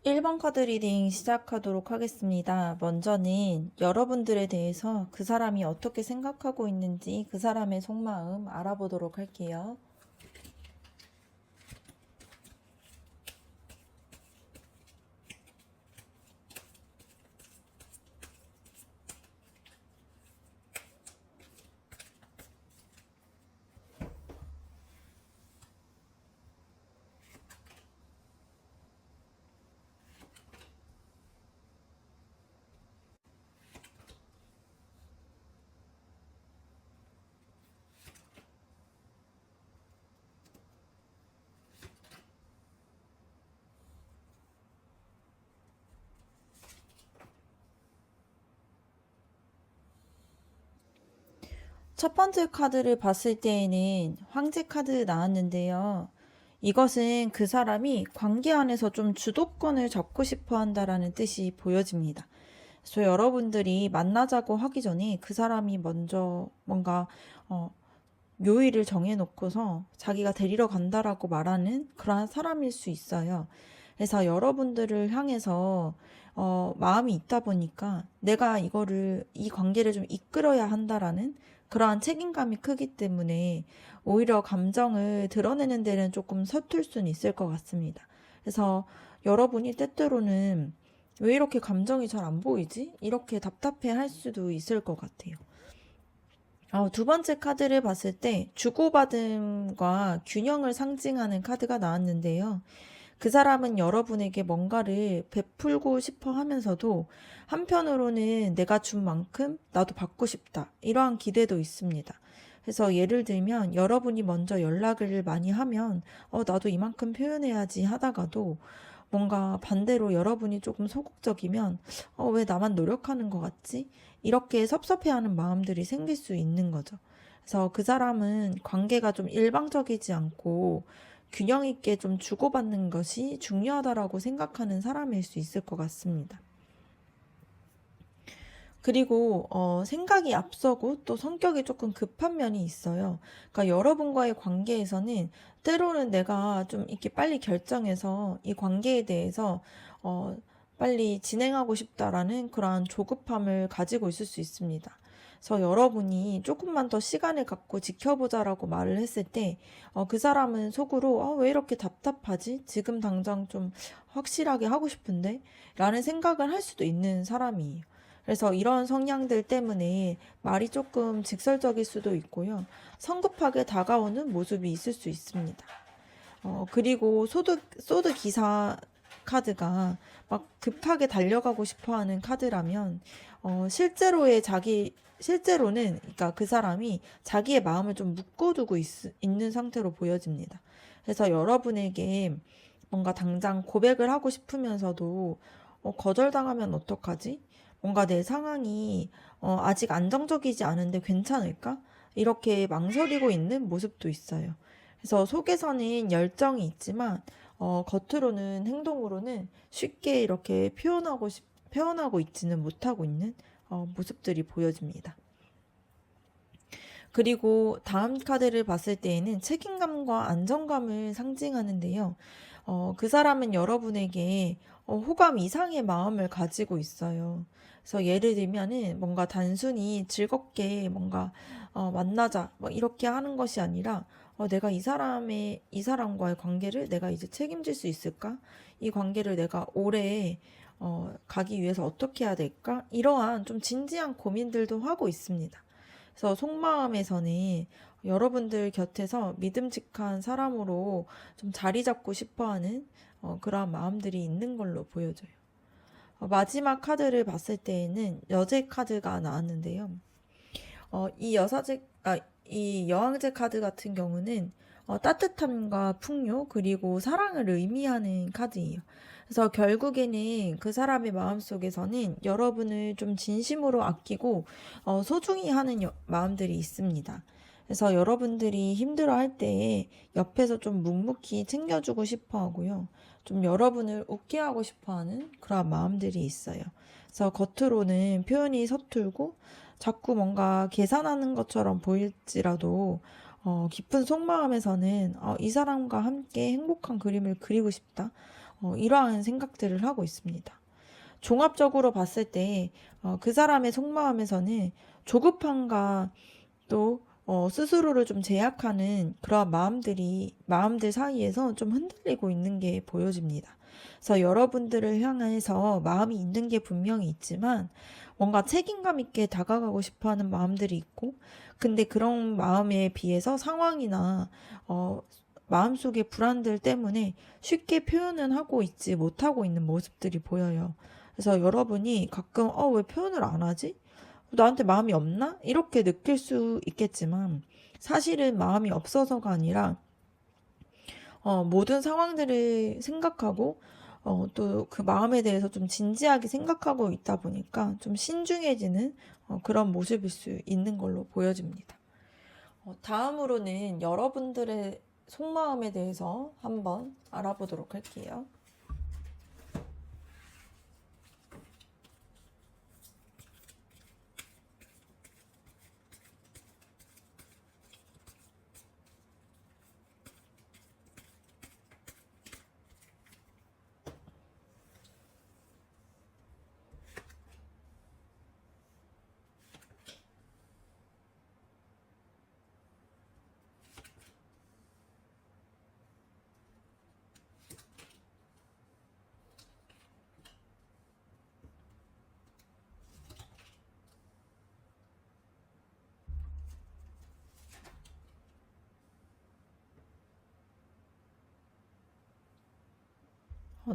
1번 카드 리딩 시작하도록 하겠습니다. 먼저는 여러분들에 대해서 그 사람이 어떻게 생각하고 있는지 그 사람의 속마음 알아보도록 할게요. 첫 번째 카드를 봤을 때에는 황제 카드 나왔는데요. 이것은 그 사람이 관계 안에서 좀 주도권을 잡고 싶어 한다라는 뜻이 보여집니다. 그래서 여러분들이 만나자고 하기 전에 그 사람이 먼저 뭔가 묘일을 정해놓고서 자기가 데리러 간다라고 말하는 그러한 사람일 수 있어요. 그래서 여러분들을 향해서 마음이 있다 보니까 내가 이 관계를 좀 이끌어야 한다라는 그러한 책임감이 크기 때문에 오히려 감정을 드러내는 데는 조금 서툴 수는 있을 것 같습니다. 그래서 여러분이 때때로는 왜 이렇게 감정이 잘 안 보이지? 이렇게 답답해 할 수도 있을 것 같아요. 두 번째 카드를 봤을 때 주고받음과 균형을 상징하는 카드가 나왔는데요. 그 사람은 여러분에게 뭔가를 베풀고 싶어 하면서도 한편으로는 내가 준 만큼 나도 받고 싶다. 이러한 기대도 있습니다. 그래서 예를 들면 여러분이 먼저 연락을 많이 하면 나도 이만큼 표현해야지 하다가도 뭔가 반대로 여러분이 조금 소극적이면 왜 나만 노력하는 것 같지? 이렇게 섭섭해하는 마음들이 생길 수 있는 거죠. 그래서 그 사람은 관계가 좀 일방적이지 않고 균형 있게 좀 주고받는 것이 중요하다라고 생각하는 사람일 수 있을 것 같습니다. 그리고 생각이 앞서고 또 성격이 조금 급한 면이 있어요. 그러니까 여러분과의 관계에서는 때로는 내가 좀 이렇게 빨리 결정해서 이 관계에 대해서 빨리 진행하고 싶다라는 그러한 조급함을 가지고 있을 수 있습니다. 그래서 여러분이 조금만 더 시간을 갖고 지켜보자라고 말을 했을 때, 그 사람은 속으로, 왜 이렇게 답답하지? 지금 당장 좀 확실하게 하고 싶은데? 라는 생각을 할 수도 있는 사람이에요. 그래서 이런 성향들 때문에 말이 조금 직설적일 수도 있고요. 성급하게 다가오는 모습이 있을 수 있습니다. 그리고 소드 기사 카드가 막 급하게 달려가고 싶어 하는 카드라면, 실제로는, 그러니까 그 사람이 자기의 마음을 좀 묶어두고 있는 상태로 보여집니다. 그래서 여러분에게 뭔가 당장 고백을 하고 싶으면서도, 거절당하면 어떡하지? 뭔가 내 상황이 아직 안정적이지 않은데 괜찮을까? 이렇게 망설이고 있는 모습도 있어요. 그래서 속에서는 열정이 있지만 겉으로는 행동으로는 쉽게 이렇게 표현하고 있지는 못하고 있는 모습들이 보여집니다. 그리고 다음 카드를 봤을 때에는 책임감과 안정감을 상징하는데요. 그 사람은 여러분에게 호감 이상의 마음을 가지고 있어요. 그래서 예를 들면은 뭔가 단순히 즐겁게 뭔가 만나자 뭐 이렇게 하는 것이 아니라 내가 이 사람과의 관계를 내가 이제 책임질 수 있을까? 이 관계를 내가 오래 가기 위해서 어떻게 해야 될까? 이러한 좀 진지한 고민들도 하고 있습니다. 그래서 속마음에서는 여러분들 곁에서 믿음직한 사람으로 좀 자리 잡고 싶어 하는 그러한 마음들이 있는 걸로 보여져요. 마지막 카드를 봤을 때에는 여제 카드가 나왔는데요. 어, 이 여사제, 아, 이 여왕제 카드 같은 경우는 따뜻함과 풍요, 그리고 사랑을 의미하는 카드예요. 그래서 결국에는 그 사람의 마음속에서는 여러분을 좀 진심으로 아끼고 소중히 하는 마음들이 있습니다. 그래서 여러분들이 힘들어할 때에 옆에서 좀 묵묵히 챙겨주고 싶어 하고요. 좀 여러분을 웃게 하고 싶어 하는 그런 마음들이 있어요. 그래서 겉으로는 표현이 서툴고 자꾸 뭔가 계산하는 것처럼 보일지라도 깊은 속마음에서는 이 사람과 함께 행복한 그림을 그리고 싶다. 이러한 생각들을 하고 있습니다. 종합적으로 봤을 때 그 사람의 속마음에서는 조급함과 또 스스로를 좀 제약하는 그런 마음들 사이에서 좀 흔들리고 있는 게 보여집니다. 그래서 여러분들을 향해서 마음이 있는 게 분명히 있지만 뭔가 책임감 있게 다가가고 싶어 하는 마음들이 있고, 근데 그런 마음에 비해서 상황이나 마음속의 불안들 때문에 쉽게 표현은 하고 있지 못하고 있는 모습들이 보여요. 그래서 여러분이 가끔 왜 표현을 안 하지? 나한테 마음이 없나? 이렇게 느낄 수 있겠지만 사실은 마음이 없어서가 아니라 모든 상황들을 생각하고 또 그 마음에 대해서 좀 진지하게 생각하고 있다 보니까 좀 신중해지는 그런 모습일 수 있는 걸로 보여집니다. 다음으로는 여러분들의 속마음에 대해서 한번 알아보도록 할게요.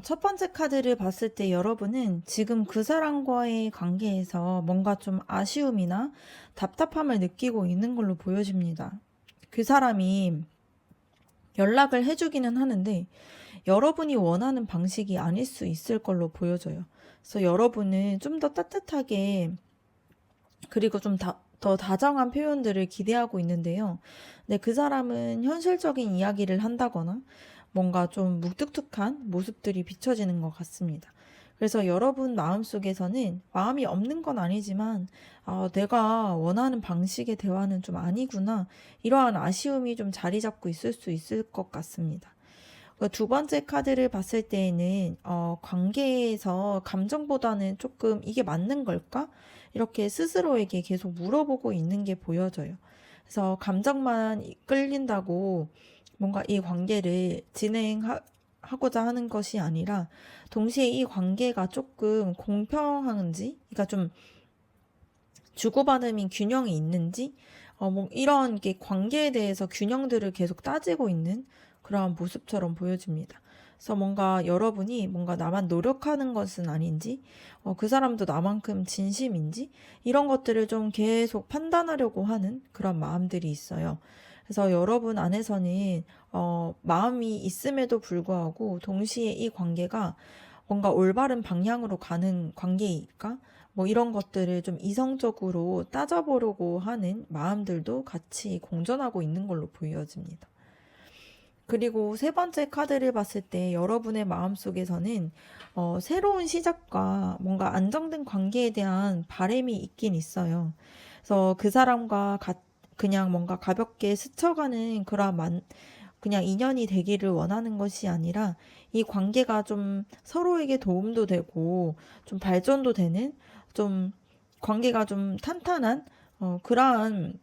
첫 번째 카드를 봤을 때 여러분은 지금 그 사람과의 관계에서 뭔가 좀 아쉬움이나 답답함을 느끼고 있는 걸로 보여집니다. 그 사람이 연락을 해주기는 하는데 여러분이 원하는 방식이 아닐 수 있을 걸로 보여져요. 그래서 여러분은 좀 더 따뜻하게 그리고 좀 더 다정한 표현들을 기대하고 있는데요. 근데 그 사람은 현실적인 이야기를 한다거나 뭔가 좀 무뚝뚝한 모습들이 비춰지는 것 같습니다. 그래서 여러분 마음속에서는 마음이 없는 건 아니지만 내가 원하는 방식의 대화는 좀 아니구나. 이러한 아쉬움이 좀 자리 잡고 있을 수 있을 것 같습니다. 두 번째 카드를 봤을 때에는 관계에서 감정보다는 조금 이게 맞는 걸까? 이렇게 스스로에게 계속 물어보고 있는 게 보여져요. 그래서 감정만 끌린다고 뭔가 이 관계를 진행하고자 하는 것이 아니라 동시에 이 관계가 조금 공평한지, 그러니까 좀 주고받음이 균형이 있는지, 뭐 이런 게 관계에 대해서 균형들을 계속 따지고 있는 그러한 모습처럼 보여집니다. 그래서 뭔가 여러분이 뭔가 나만 노력하는 것은 아닌지, 그 사람도 나만큼 진심인지, 이런 것들을 좀 계속 판단하려고 하는 그런 마음들이 있어요. 그래서 여러분 안에서는, 마음이 있음에도 불구하고, 동시에 이 관계가 뭔가 올바른 방향으로 가는 관계일까? 뭐 이런 것들을 좀 이성적으로 따져보려고 하는 마음들도 같이 공존하고 있는 걸로 보여집니다. 그리고 세 번째 카드를 봤을 때 여러분의 마음속에서는 새로운 시작과 뭔가 안정된 관계에 대한 바람이 있긴 있어요. 그래서 그 사람과 그냥 뭔가 가볍게 스쳐가는 그런 그냥 인연이 되기를 원하는 것이 아니라 이 관계가 좀 서로에게 도움도 되고 좀 발전도 되는 좀 관계가 좀 탄탄한 그러한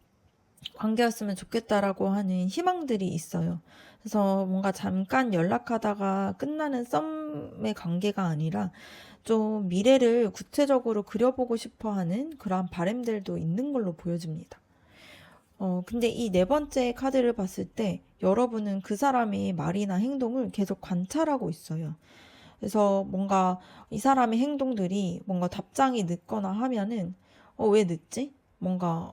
관계였으면 좋겠다라고 하는 희망들이 있어요. 그래서 뭔가 잠깐 연락하다가 끝나는 썸의 관계가 아니라 좀 미래를 구체적으로 그려보고 싶어 하는 그러한 바람들도 있는 걸로 보여집니다. 근데 이 네 번째 카드를 봤을 때 여러분은 그 사람의 말이나 행동을 계속 관찰하고 있어요. 그래서 뭔가 이 사람의 행동들이 뭔가 답장이 늦거나 하면은 왜 늦지? 뭔가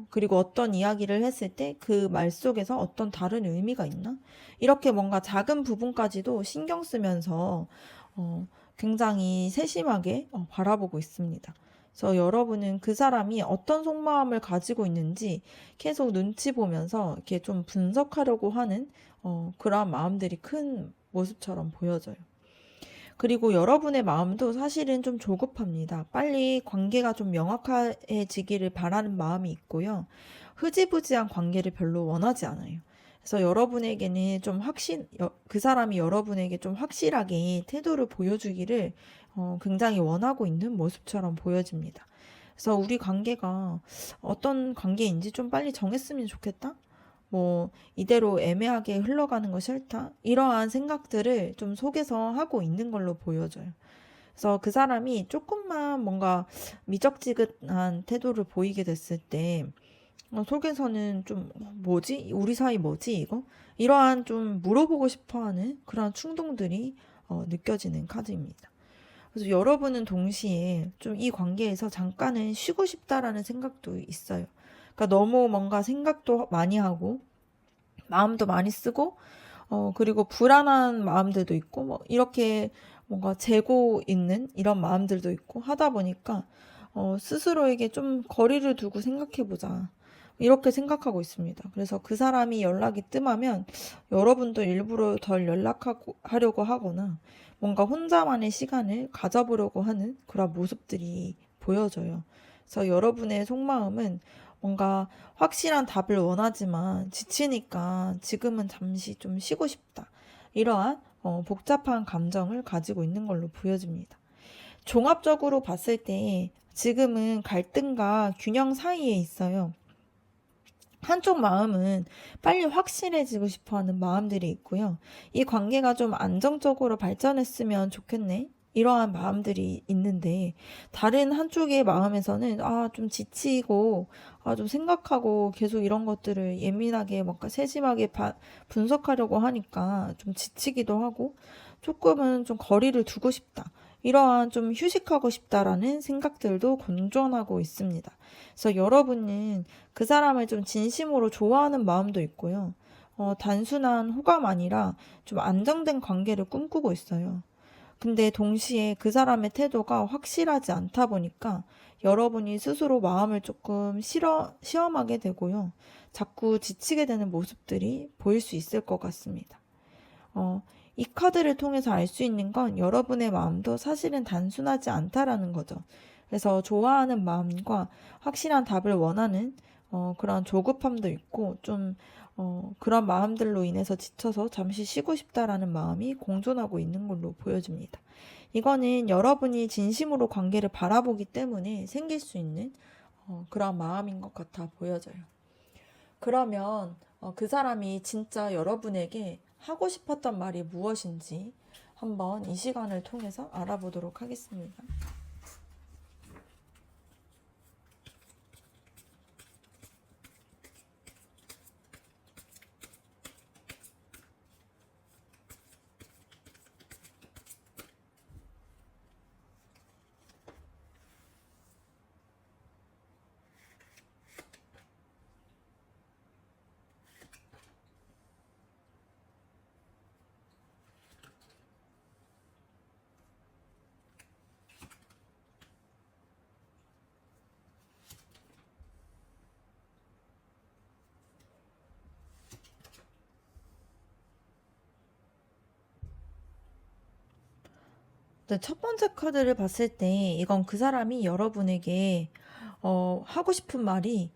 그리고 어떤 이야기를 했을 때 그 말 속에서 어떤 다른 의미가 있나? 이렇게 뭔가 작은 부분까지도 신경 쓰면서 굉장히 세심하게 바라보고 있습니다. 그래서 여러분은 그 사람이 어떤 속마음을 가지고 있는지 계속 눈치 보면서 이렇게 좀 분석하려고 하는 그러한 마음들이 큰 모습처럼 보여져요. 그리고 여러분의 마음도 사실은 좀 조급합니다. 빨리 관계가 좀 명확해지기를 바라는 마음이 있고요. 흐지부지한 관계를 별로 원하지 않아요. 그래서 여러분에게는 좀 그 사람이 여러분에게 좀 확실하게 태도를 보여주기를 굉장히 원하고 있는 모습처럼 보여집니다. 그래서 우리 관계가 어떤 관계인지 좀 빨리 정했으면 좋겠다? 뭐 이대로 애매하게 흘러가는 거 싫다. 이러한 생각들을 좀 속에서 하고 있는 걸로 보여져요. 그래서 그 사람이 조금만 뭔가 미적지근한 태도를 보이게 됐을 때 속에서는 좀 뭐지? 우리 사이 뭐지 이거? 이러한 좀 물어보고 싶어하는 그런 충동들이 느껴지는 카드입니다. 그래서 여러분은 동시에 좀 이 관계에서 잠깐은 쉬고 싶다라는 생각도 있어요. 그러니까 너무 뭔가 생각도 많이 하고 마음도 많이 쓰고 그리고 불안한 마음들도 있고 뭐 이렇게 뭔가 재고 있는 이런 마음들도 있고 하다 보니까 스스로에게 좀 거리를 두고 생각해 보자. 이렇게 생각하고 있습니다. 그래서 그 사람이 연락이 뜸하면 여러분도 일부러 덜 하려고 하거나 뭔가 혼자만의 시간을 가져보려고 하는 그런 모습들이 보여져요. 그래서 여러분의 속마음은 뭔가 확실한 답을 원하지만 지치니까 지금은 잠시 좀 쉬고 싶다. 이러한 복잡한 감정을 가지고 있는 걸로 보여집니다. 종합적으로 봤을 때 지금은 갈등과 균형 사이에 있어요. 한쪽 마음은 빨리 확실해지고 싶어 하는 마음들이 있고요. 이 관계가 좀 안정적으로 발전했으면 좋겠네. 이러한 마음들이 있는데, 다른 한쪽의 마음에서는, 좀 지치고, 좀 생각하고, 계속 이런 것들을 예민하게, 뭔가 세심하게 분석하려고 하니까 좀 지치기도 하고, 조금은 좀 거리를 두고 싶다. 이러한 좀 휴식하고 싶다라는 생각들도 공존하고 있습니다. 그래서 여러분은 그 사람을 좀 진심으로 좋아하는 마음도 있고요. 단순한 호감 아니라 좀 안정된 관계를 꿈꾸고 있어요. 근데 동시에 그 사람의 태도가 확실하지 않다 보니까 여러분이 스스로 마음을 조금 시험하게 되고요. 자꾸 지치게 되는 모습들이 보일 수 있을 것 같습니다. 이 카드를 통해서 알 수 있는 건 여러분의 마음도 사실은 단순하지 않다라는 거죠. 그래서 좋아하는 마음과 확실한 답을 원하는 그런 조급함도 있고 좀 그런 마음들로 인해서 지쳐서 잠시 쉬고 싶다라는 마음이 공존하고 있는 걸로 보여집니다. 이거는 여러분이 진심으로 관계를 바라보기 때문에 생길 수 있는 그런 마음인 것 같아 보여져요. 그러면 그 사람이 진짜 여러분에게 하고 싶었던 말이 무엇인지 한번 이 시간을 통해서 알아보도록 하겠습니다. 네, 첫 번째 카드를 봤을 때 이건 그 사람이 여러분에게 하고 싶은 말이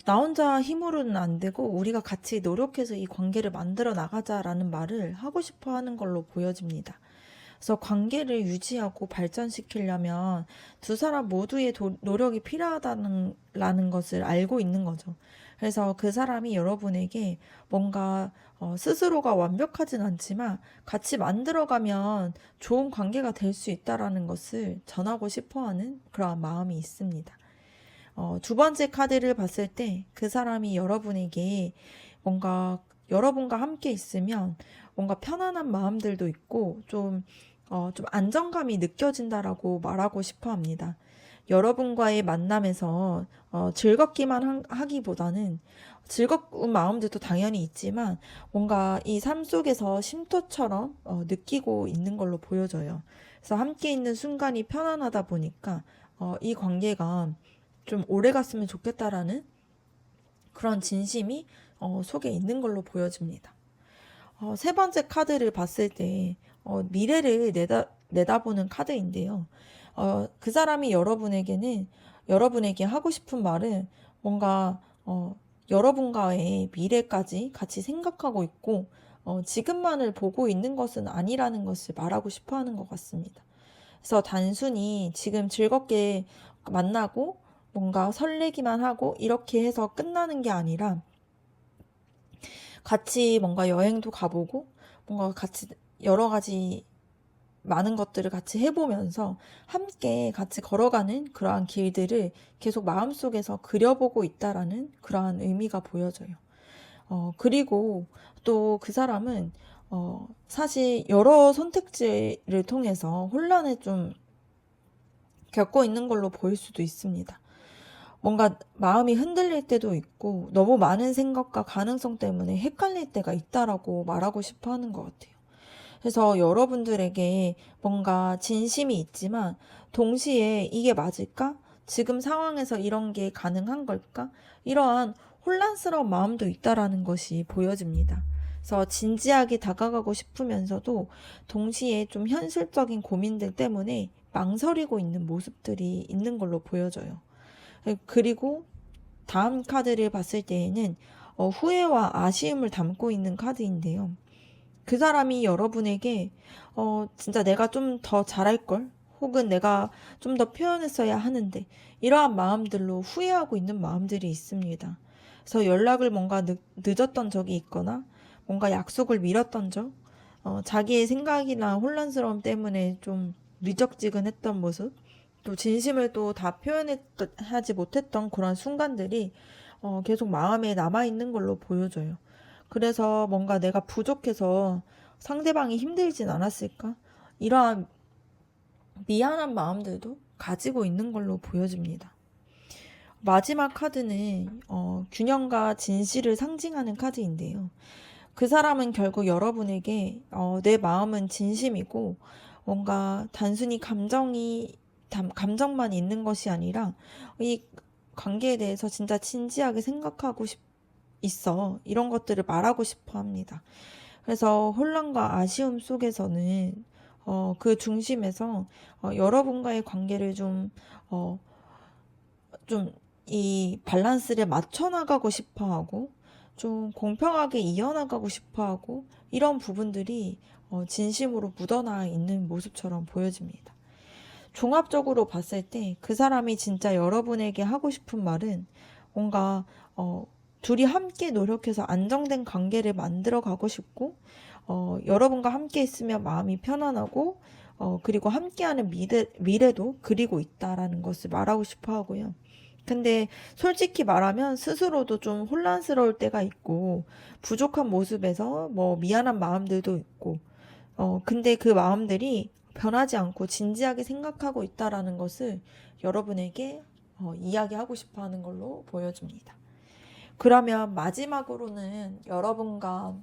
나 혼자 힘으로는 안 되고 우리가 같이 노력해서 이 관계를 만들어 나가자라는 말을 하고 싶어 하는 걸로 보여집니다. 그래서 관계를 유지하고 발전시키려면 두 사람 모두의 노력이 필요하다는 것을 알고 있는 거죠. 그래서 그 사람이 여러분에게 뭔가 스스로가 완벽하진 않지만 같이 만들어가면 좋은 관계가 될 수 있다라는 것을 전하고 싶어하는 그러한 마음이 있습니다. 두 번째 카드를 봤을 때 그 사람이 여러분에게 뭔가 여러분과 함께 있으면 뭔가 편안한 마음들도 있고 좀 안정감이 느껴진다라고 말하고 싶어 합니다. 여러분과의 만남에서 즐겁기만 하기보다는 즐거운 마음들도 당연히 있지만 뭔가 이 삶 속에서 쉼터처럼 느끼고 있는 걸로 보여져요. 그래서 함께 있는 순간이 편안하다 보니까 이 관계가 좀 오래 갔으면 좋겠다라는 그런 진심이 속에 있는 걸로 보여집니다. 세 번째 카드를 봤을 때 미래를 내다보는 카드인데요. 그 사람이 여러분에게 하고 싶은 말은 뭔가 여러분과의 미래까지 같이 생각하고 있고 지금만을 보고 있는 것은 아니라는 것을 말하고 싶어 하는 것 같습니다. 그래서 단순히 지금 즐겁게 만나고 뭔가 설레기만 하고 이렇게 해서 끝나는 게 아니라 같이 뭔가 여행도 가보고 뭔가 같이 여러 가지 많은 것들을 같이 해보면서 함께 같이 걸어가는 그러한 길들을 계속 마음속에서 그려보고 있다라는 그러한 의미가 보여져요. 그리고 또 그 사람은 사실 여러 선택지를 통해서 혼란을 좀 겪고 있는 걸로 보일 수도 있습니다. 뭔가 마음이 흔들릴 때도 있고 너무 많은 생각과 가능성 때문에 헷갈릴 때가 있다라고 말하고 싶어 하는 것 같아요. 그래서 여러분들에게 뭔가 진심이 있지만 동시에 이게 맞을까? 지금 상황에서 이런 게 가능한 걸까? 이러한 혼란스러운 마음도 있다라는 것이 보여집니다. 그래서 진지하게 다가가고 싶으면서도 동시에 좀 현실적인 고민들 때문에 망설이고 있는 모습들이 있는 걸로 보여져요. 그리고 다음 카드를 봤을 때에는 후회와 아쉬움을 담고 있는 카드인데요. 그 사람이 여러분에게 진짜 내가 좀 더 잘할걸? 혹은 내가 좀 더 표현했어야 하는데 이러한 마음들로 후회하고 있는 마음들이 있습니다. 그래서 연락을 뭔가 늦었던 적이 있거나 뭔가 약속을 미뤘던 적, 자기의 생각이나 혼란스러움 때문에 좀 미적지근했던 모습, 또 진심을 또 다 표현하지 못했던 그런 순간들이 계속 마음에 남아있는 걸로 보여져요. 그래서 뭔가 내가 부족해서 상대방이 힘들진 않았을까? 이러한 미안한 마음들도 가지고 있는 걸로 보여집니다. 마지막 카드는 균형과 진실을 상징하는 카드인데요. 그 사람은 결국 여러분에게 내 마음은 진심이고 뭔가 단순히 감정만 있는 것이 아니라 이 관계에 대해서 진짜 진지하게 생각하고 있어. 이런 것들을 말하고 싶어 합니다. 그래서 혼란과 아쉬움 속에서는 그 중심에서 여러분과의 관계를 좀 이 밸런스를 맞춰 나가고 싶어 하고 좀 공평하게 이어나가고 싶어 하고 이런 부분들이 진심으로 묻어나 있는 모습처럼 보여집니다. 종합적으로 봤을 때 그 사람이 진짜 여러분에게 하고 싶은 말은 뭔가 둘이 함께 노력해서 안정된 관계를 만들어 가고 싶고 여러분과 함께 있으면 마음이 편안하고 그리고 함께하는 미래도 그리고 있다라는 것을 말하고 싶어 하고요. 근데 솔직히 말하면 스스로도 좀 혼란스러울 때가 있고 부족한 모습에서 뭐 미안한 마음들도 있고 근데 그 마음들이 변하지 않고 진지하게 생각하고 있다라는 것을 여러분에게 이야기하고 싶어 하는 걸로 보여집니다. 그러면 마지막으로는 여러분과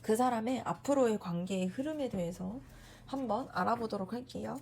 그 사람의 앞으로의 관계의 흐름에 대해서 한번 알아보도록 할게요.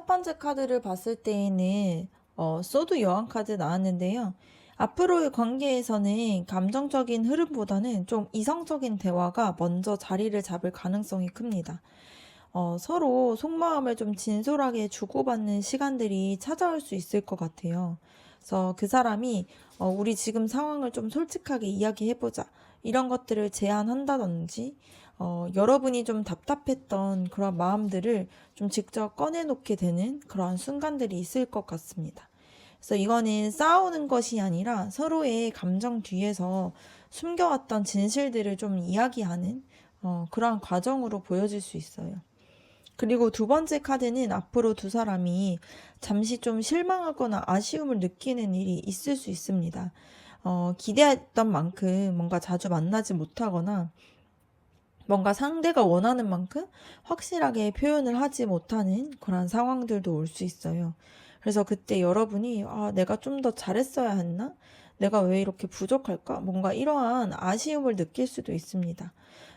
첫 번째 카드를 봤을 때에는 소드 여왕 카드 나왔는데요. 앞으로의 관계에서는 감정적인 흐름보다는 좀 이성적인 대화가 먼저 자리를 잡을 가능성이 큽니다. 서로 속마음을 좀 진솔하게 주고받는 시간들이 찾아올 수 있을 것 같아요. 그래서 그 사람이 우리 지금 상황을 좀 솔직하게 이야기해보자. 이런 것들을 제안한다든지, 여러분이 좀 답답했던 그런 마음들을 좀 직접 꺼내놓게 되는 그런 순간들이 있을 것 같습니다. 그래서 이거는 싸우는 것이 아니라 서로의 감정 뒤에서 숨겨왔던 진실들을 좀 이야기하는 그러한 과정으로 보여질 수 있어요. 그리고 두 번째 카드는 앞으로 두 사람이 잠시 좀 실망하거나 아쉬움을 느끼는 일이 있을 수 있습니다. 기대했던 만큼 뭔가 자주 만나지 못하거나 뭔가 상대가 원하는 만큼 확실하게 표현을 하지 못하는 그런 상황들도 올 수 있어요. 그래서 그때 여러분이 내가 좀 더 잘했어야 했나? 내가 왜 이렇게 부족할까? 뭔가 이러한 아쉬움을 느낄 수도 있습니다.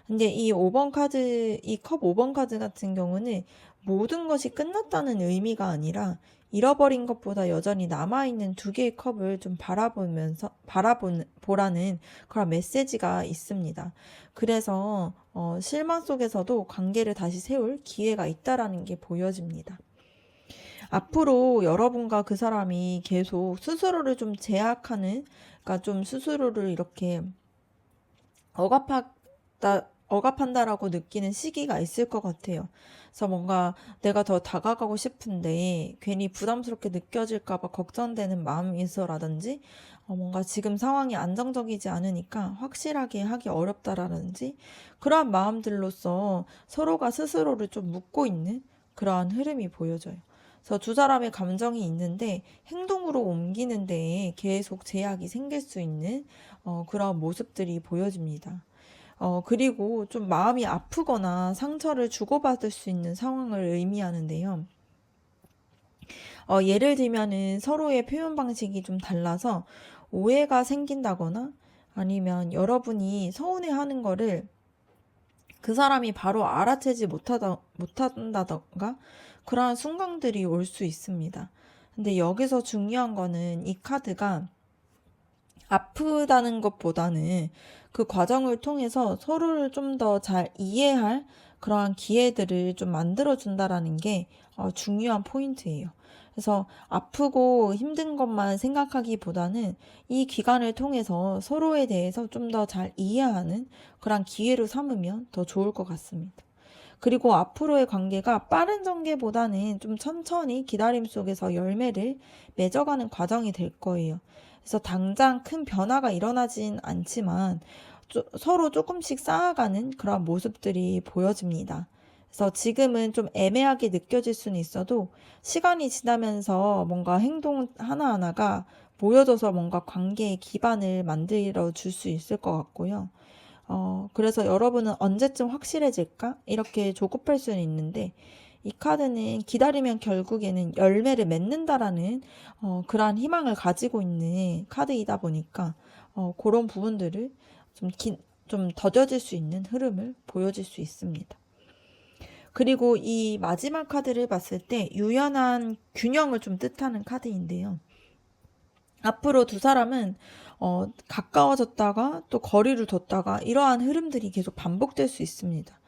근데 이 5번 카드, 이 컵 5번 카드 같은 경우는 모든 것이 끝났다는 의미가 아니라 잃어버린 것보다 여전히 남아있는 두 개의 컵을 좀 보라는 그런 메시지가 있습니다. 그래서 실망 속에서도 관계를 다시 세울 기회가 있다라는 게 보여집니다. 앞으로 여러분과 그 사람이 계속 스스로를 좀 제약하는, 그러니까 좀 스스로를 이렇게 억압한다라고 느끼는 시기가 있을 것 같아요. 그래서 뭔가 내가 더 다가가고 싶은데 괜히 부담스럽게 느껴질까봐 걱정되는 마음에서라든지 뭔가 지금 상황이 안정적이지 않으니까 확실하게 하기 어렵다라든지 그러한 마음들로서 서로가 스스로를 좀 묻고 있는 그러한 흐름이 보여져요. 그래서 두 사람의 감정이 있는데 행동으로 옮기는 데에 계속 제약이 생길 수 있는 그런 모습들이 보여집니다. 그리고 좀 마음이 아프거나 상처를 주고받을 수 있는 상황을 의미하는데요. 예를 들면은 서로의 표현 방식이 좀 달라서 오해가 생긴다거나 아니면 여러분이 서운해하는 거를 그 사람이 바로 알아채지 못한다던가 그러한 순간들이 올 수 있습니다. 근데 여기서 중요한 거는 이 카드가 아프다는 것보다는 그 과정을 통해서 서로를 좀 더 잘 이해할 그러한 기회들을 좀 만들어준다라는 게 중요한 포인트예요. 그래서 아프고 힘든 것만 생각하기보다는 이 기간을 통해서 서로에 대해서 좀 더 잘 이해하는 그런 기회로 삼으면 더 좋을 것 같습니다. 그리고 앞으로의 관계가 빠른 전개보다는 좀 천천히 기다림 속에서 열매를 맺어가는 과정이 될 거예요. 그래서 당장 큰 변화가 일어나진 않지만 서로 조금씩 쌓아가는 그런 모습들이 보여집니다. 그래서 지금은 좀 애매하게 느껴질 수는 있어도 시간이 지나면서 뭔가 행동 하나하나가 모여져서 뭔가 관계의 기반을 만들어 줄 수 있을 것 같고요. 그래서 여러분은 언제쯤 확실해질까? 이렇게 조급할 수는 있는데, 이 카드는 기다리면 결국에는 열매를 맺는다라는 그러한 희망을 가지고 있는 카드이다 보니까 그런 부분들을 좀 더뎌질 수 있는 흐름을 보여줄 수 있습니다. 그리고 이 마지막 카드를 봤을 때 유연한 균형을 좀 뜻하는 카드인데요. 앞으로 두 사람은 가까워졌다가 또 거리를 뒀다가 이러한 흐름들이 계속 반복될 수 있습니다.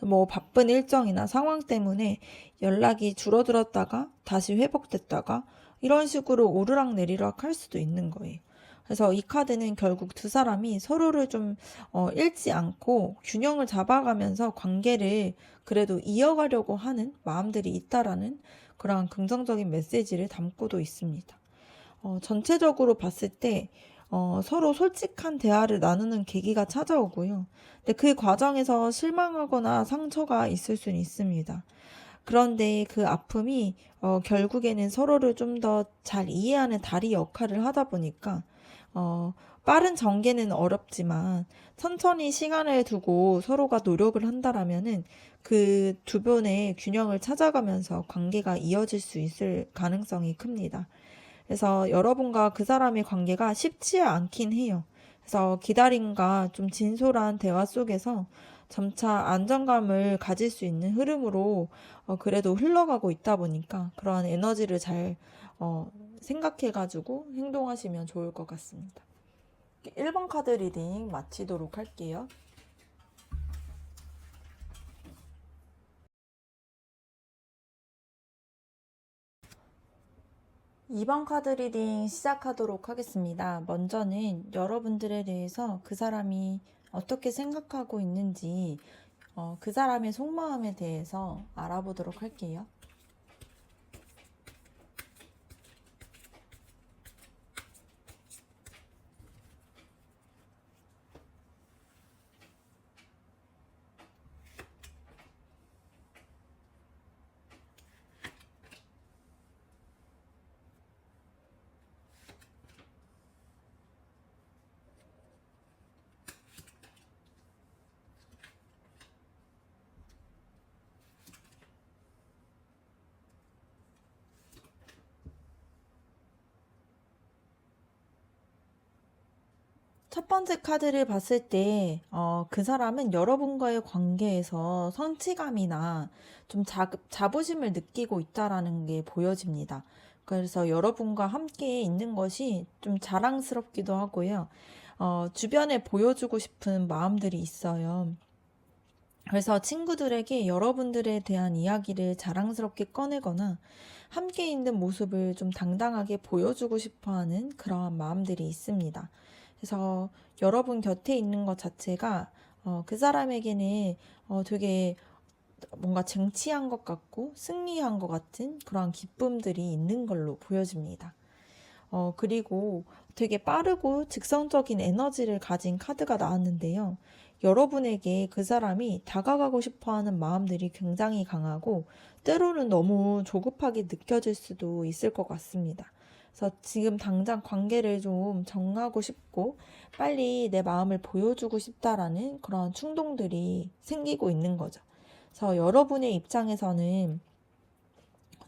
뭐 바쁜 일정이나 상황 때문에 연락이 줄어들었다가 다시 회복됐다가 이런 식으로 오르락내리락 할 수도 있는 거예요. 그래서 이 카드는 결국 두 사람이 서로를 좀 잃지 않고 균형을 잡아가면서 관계를 그래도 이어가려고 하는 마음들이 있다라는 그런 긍정적인 메시지를 담고도 있습니다. 전체적으로 봤을 때 서로 솔직한 대화를 나누는 계기가 찾아오고요. 근데 그 과정에서 실망하거나 상처가 있을 수는 있습니다. 그런데 그 아픔이 결국에는 서로를 좀 더 잘 이해하는 다리 역할을 하다 보니까 빠른 전개는 어렵지만 천천히 시간을 두고 서로가 노력을 한다라면은 그 두 분의 균형을 찾아가면서 관계가 이어질 수 있을 가능성이 큽니다. 그래서 여러분과 그 사람의 관계가 쉽지 않긴 해요. 그래서 기다림과 좀 진솔한 대화 속에서 점차 안정감을 가질 수 있는 흐름으로 그래도 흘러가고 있다 보니까 그러한 에너지를 잘 생각해가지고 행동하시면 좋을 것 같습니다. 1번 카드 리딩 마치도록 할게요. 2번 카드 리딩 시작하도록 하겠습니다. 먼저는 여러분들에 대해서 그 사람이 어떻게 생각하고 있는지 그 사람의 속마음에 대해서 알아보도록 할게요. 첫 번째 카드를 봤을 때, 그 사람은 여러분과의 관계에서 성취감이나 좀 자부심을 느끼고 있다라는 게 보여집니다. 그래서 여러분과 함께 있는 것이 좀 자랑스럽기도 하고요. 주변에 보여주고 싶은 마음들이 있어요. 그래서 친구들에게 여러분들에 대한 이야기를 자랑스럽게 꺼내거나 함께 있는 모습을 좀 당당하게 보여주고 싶어 하는 그러한 마음들이 있습니다. 그래서 여러분 곁에 있는 것 자체가 그 사람에게는 되게 뭔가 쟁취한 것 같고 승리한 것 같은 그러한 기쁨들이 있는 걸로 보여집니다. 그리고 되게 빠르고 즉성적인 에너지를 가진 카드가 나왔는데요. 여러분에게 그 사람이 다가가고 싶어 하는 마음들이 굉장히 강하고 때로는 너무 조급하게 느껴질 수도 있을 것 같습니다. 그래서 지금 당장 관계를 좀 정하고 싶고 빨리 내 마음을 보여주고 싶다라는 그런 충동들이 생기고 있는 거죠. 그래서 여러분의 입장에서는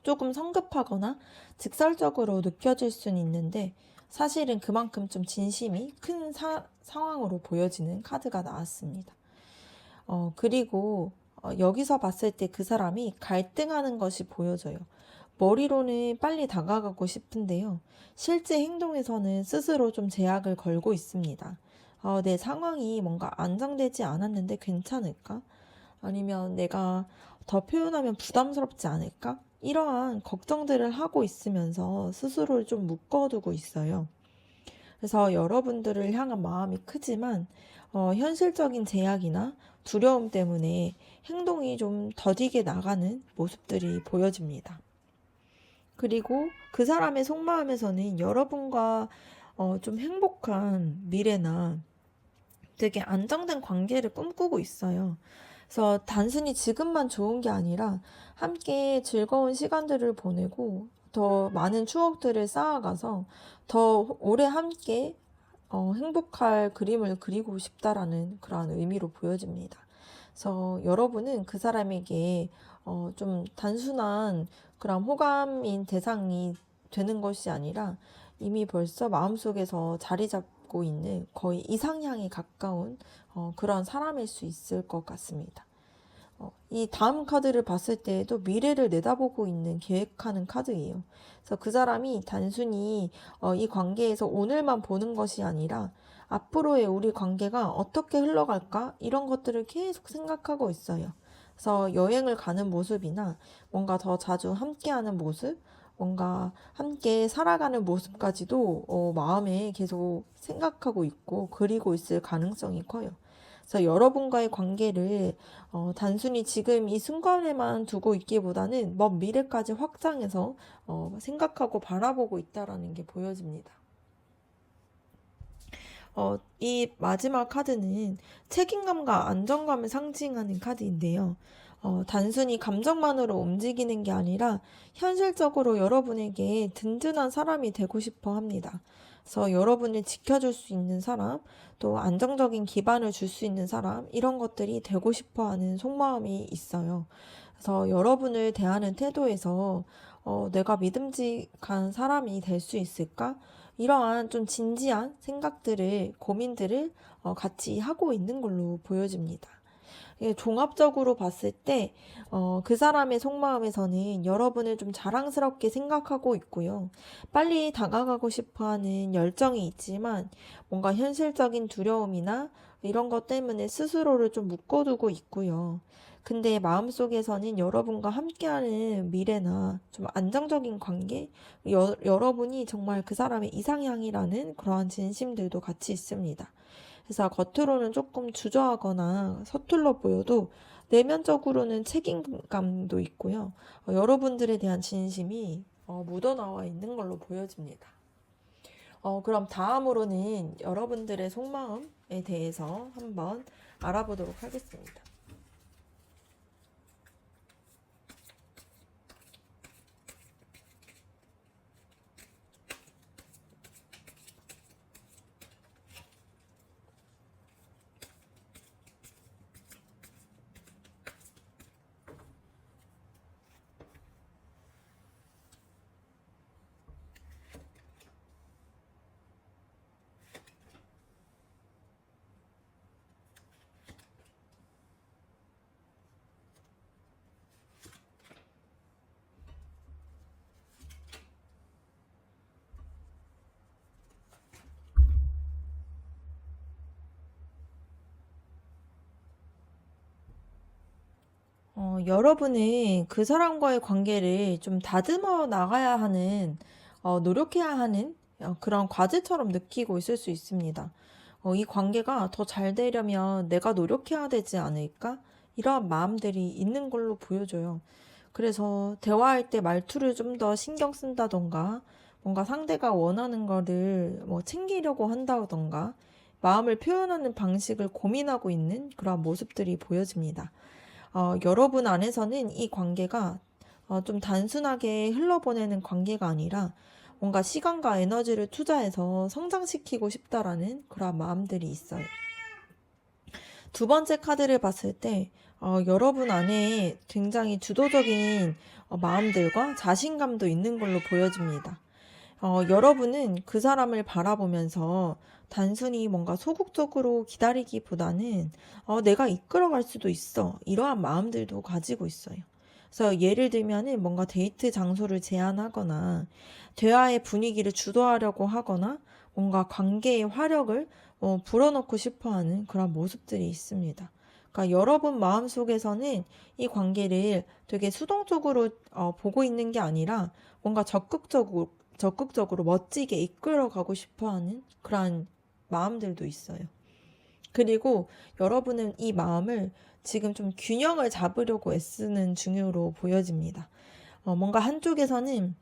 조금 성급하거나 직설적으로 느껴질 수는 있는데 사실은 그만큼 좀 진심이 큰 상황으로 보여지는 카드가 나왔습니다. 그리고 여기서 봤을 때 그 사람이 갈등하는 것이 보여져요. 머리로는 빨리 다가가고 싶은데요. 실제 행동에서는 스스로 좀 제약을 걸고 있습니다. 내 상황이 뭔가 안정되지 않았는데 괜찮을까? 아니면 내가 더 표현하면 부담스럽지 않을까? 이러한 걱정들을 하고 있으면서 스스로를 좀 묶어두고 있어요. 그래서 여러분들을 향한 마음이 크지만 현실적인 제약이나 두려움 때문에 행동이 좀 더디게 나가는 모습들이 보여집니다. 그리고 그 사람의 속마음에서는 여러분과 좀 행복한 미래나 되게 안정된 관계를 꿈꾸고 있어요. 그래서 단순히 지금만 좋은 게 아니라 함께 즐거운 시간들을 보내고 더 많은 추억들을 쌓아가서 더 오래 함께 행복할 그림을 그리고 싶다라는 그러한 의미로 보여집니다. 그래서 여러분은 그 사람에게 좀 단순한 그런 호감인 대상이 되는 것이 아니라 이미 벌써 마음속에서 자리 잡고 있는 거의 이상향에 가까운 그런 사람일 수 있을 것 같습니다. 이 다음 카드를 봤을 때에도 미래를 내다보고 있는 계획하는 카드예요. 그래서 그 사람이 단순히 이 관계에서 오늘만 보는 것이 아니라 앞으로의 우리 관계가 어떻게 흘러갈까? 이런 것들을 계속 생각하고 있어요. 그래서 여행을 가는 모습이나 뭔가 더 자주 함께하는 모습, 뭔가 함께 살아가는 모습까지도 마음에 계속 생각하고 있고 그리고 있을 가능성이 커요. 그래서 여러분과의 관계를 단순히 지금 이 순간에만 두고 있기보다는 먼 미래까지 확장해서 생각하고 바라보고 있다라는 게 보여집니다. 이 마지막 카드는 책임감과 안정감을 상징하는 카드인데요. 단순히 감정만으로 움직이는 게 아니라 현실적으로 여러분에게 든든한 사람이 되고 싶어 합니다. 그래서 여러분을 지켜줄 수 있는 사람, 또 안정적인 기반을 줄 수 있는 사람, 이런 것들이 되고 싶어 하는 속마음이 있어요. 그래서 여러분을 대하는 태도에서 내가 믿음직한 사람이 될 수 있을까? 이러한 좀 진지한 생각들을, 고민들을 같이 하고 있는 걸로 보여집니다. 이게 종합적으로 봤을 때, 그 사람의 속마음에서는 여러분을 좀 자랑스럽게 생각하고 있고요. 빨리 다가가고 싶어 하는 열정이 있지만, 뭔가 현실적인 두려움이나 이런 것 때문에 스스로를 좀 묶어두고 있고요. 근데 마음속에서는 여러분과 함께하는 미래나 좀 안정적인 관계, 여러분이 정말 그 사람의 이상향이라는 그러한 진심들도 같이 있습니다. 그래서 겉으로는 조금 주저하거나 서툴러 보여도 내면적으로는 책임감도 있고요. 여러분들에 대한 진심이 묻어나와 있는 걸로 보여집니다. 그럼 다음으로는 여러분들의 속마음에 대해서 한번 알아보도록 하겠습니다. 여러분은 그 사람과의 관계를 좀 다듬어 나가야 하는, 노력해야 하는 그런 과제처럼 느끼고 있을 수 있습니다. 이 관계가 더 잘 되려면 내가 노력해야 되지 않을까? 이러한 마음들이 있는 걸로 보여져요. 그래서 대화할 때 말투를 좀 더 신경 쓴다던가, 뭔가 상대가 원하는 거를 뭐 챙기려고 한다던가, 마음을 표현하는 방식을 고민하고 있는 그런 모습들이 보여집니다. 여러분 안에서는 이 관계가 좀 단순하게 흘러보내는 관계가 아니라 뭔가 시간과 에너지를 투자해서 성장시키고 싶다라는 그런 마음들이 있어요. 두 번째 카드를 봤을 때 여러분 안에 굉장히 주도적인 마음들과 자신감도 있는 걸로 보여집니다. 여러분은 그 사람을 바라보면서 단순히 뭔가 소극적으로 기다리기보다는 내가 이끌어갈 수도 있어. 이러한 마음들도 가지고 있어요. 그래서 예를 들면은 뭔가 데이트 장소를 제안하거나 대화의 분위기를 주도하려고 하거나 뭔가 관계의 화력을 불어넣고 싶어 하는 그런 모습들이 있습니다. 그러니까 여러분 마음속에서는 이 관계를 되게 수동적으로 보고 있는 게 아니라 뭔가 적극적으로 멋지게 이끌어가고 싶어 하는 그런 마음들도 있어요. 그리고 여러분은 이 마음을 지금 좀 균형을 잡으려고 애쓰는 중으로 보여집니다. 뭔가 한쪽에서는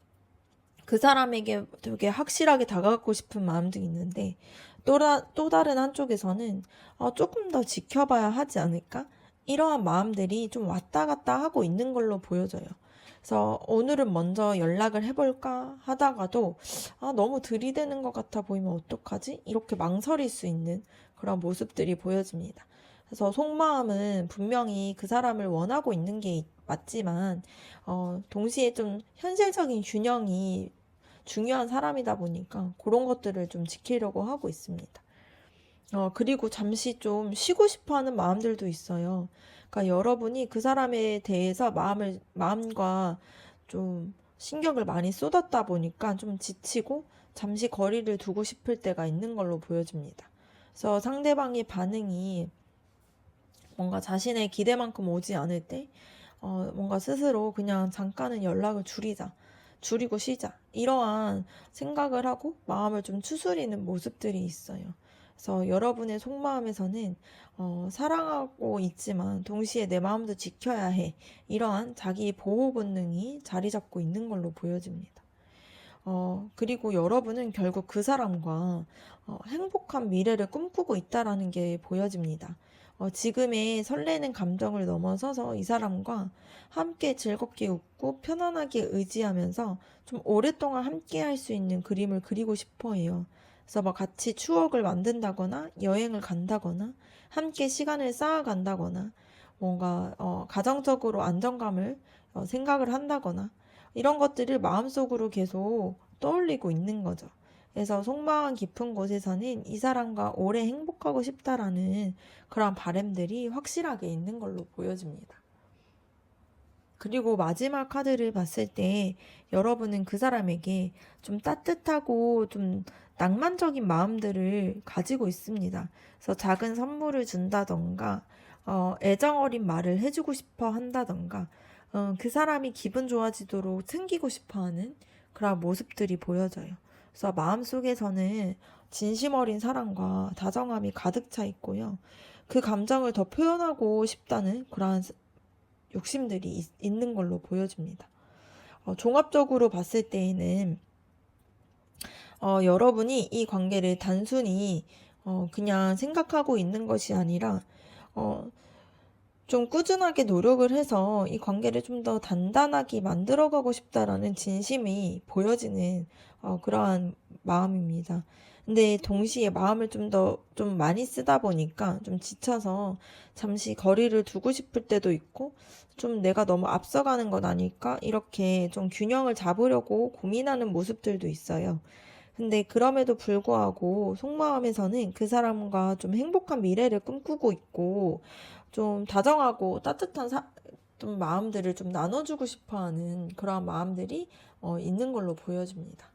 그 사람에게 되게 확실하게 다가가고 싶은 마음도 있는데 또 다른 한쪽에서는 조금 더 지켜봐야 하지 않을까? 이러한 마음들이 좀 왔다 갔다 하고 있는 걸로 보여져요. 그래서 오늘은 먼저 연락을 해볼까 하다가도 너무 들이대는 것 같아 보이면 어떡하지? 이렇게 망설일 수 있는 그런 모습들이 보여집니다. 그래서 속마음은 분명히 그 사람을 원하고 있는 게 맞지만 동시에 좀 현실적인 균형이 중요한 사람이다 보니까 그런 것들을 좀 지키려고 하고 있습니다. 그리고 잠시 좀 쉬고 싶어 하는 마음들도 있어요. 그러니까 여러분이 그 사람에 대해서 마음과 좀 신경을 많이 쏟았다 보니까 좀 지치고 잠시 거리를 두고 싶을 때가 있는 걸로 보여집니다. 그래서 상대방의 반응이 뭔가 자신의 기대만큼 오지 않을 때, 뭔가 스스로 그냥 잠깐은 연락을 줄이고 쉬자. 이러한 생각을 하고 마음을 좀 추스리는 모습들이 있어요. 그래서 여러분의 속마음에서는 사랑하고 있지만 동시에 내 마음도 지켜야 해. 이러한 자기 보호 본능이 자리 잡고 있는 걸로 보여집니다. 그리고 여러분은 결국 그 사람과 행복한 미래를 꿈꾸고 있다라는 게 보여집니다. 지금의 설레는 감정을 넘어서서 이 사람과 함께 즐겁게 웃고 편안하게 의지하면서 좀 오랫동안 함께 할 수 있는 그림을 그리고 싶어 해요. 그래서 막 같이 추억을 만든다거나 여행을 간다거나 함께 시간을 쌓아간다거나 뭔가 가정적으로 안정감을 생각을 한다거나 이런 것들을 마음속으로 계속 떠올리고 있는 거죠. 그래서 속마음 깊은 곳에서는 이 사람과 오래 행복하고 싶다라는 그런 바람들이 확실하게 있는 걸로 보여집니다. 그리고 마지막 카드를 봤을 때 여러분은 그 사람에게 좀 따뜻하고 좀 낭만적인 마음들을 가지고 있습니다. 그래서 작은 선물을 준다던가, 애정 어린 말을 해주고 싶어 한다던가, 그 사람이 기분 좋아지도록 챙기고 싶어 하는 그런 모습들이 보여져요. 그래서 마음속에서는 진심 어린 사랑과 다정함이 가득 차 있고요. 그 감정을 더 표현하고 싶다는 그러한 욕심들이 있는 걸로 보여집니다. 종합적으로 봤을 때에는 여러분이 이 관계를 단순히 그냥 생각하고 있는 것이 아니라 어, 좀 꾸준하게 노력을 해서 이 관계를 좀 더 단단하게 만들어가고 싶다라는 진심이 보여지는 그러한 마음입니다. 근데 동시에 마음을 좀 많이 쓰다 보니까 좀 지쳐서 잠시 거리를 두고 싶을 때도 있고 좀 내가 너무 앞서가는 건 아닐까? 이렇게 좀 균형을 잡으려고 고민하는 모습들도 있어요. 근데 그럼에도 불구하고 속마음에서는 그 사람과 좀 행복한 미래를 꿈꾸고 있고 좀 다정하고 따뜻한 좀 마음들을 좀 나눠주고 싶어 하는 그런 마음들이 있는 걸로 보여집니다.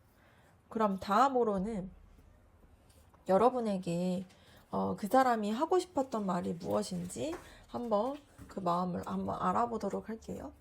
그럼 다음으로는 여러분에게 그 사람이 하고 싶었던 말이 무엇인지 한번 그 마음을 한번 알아보도록 할게요.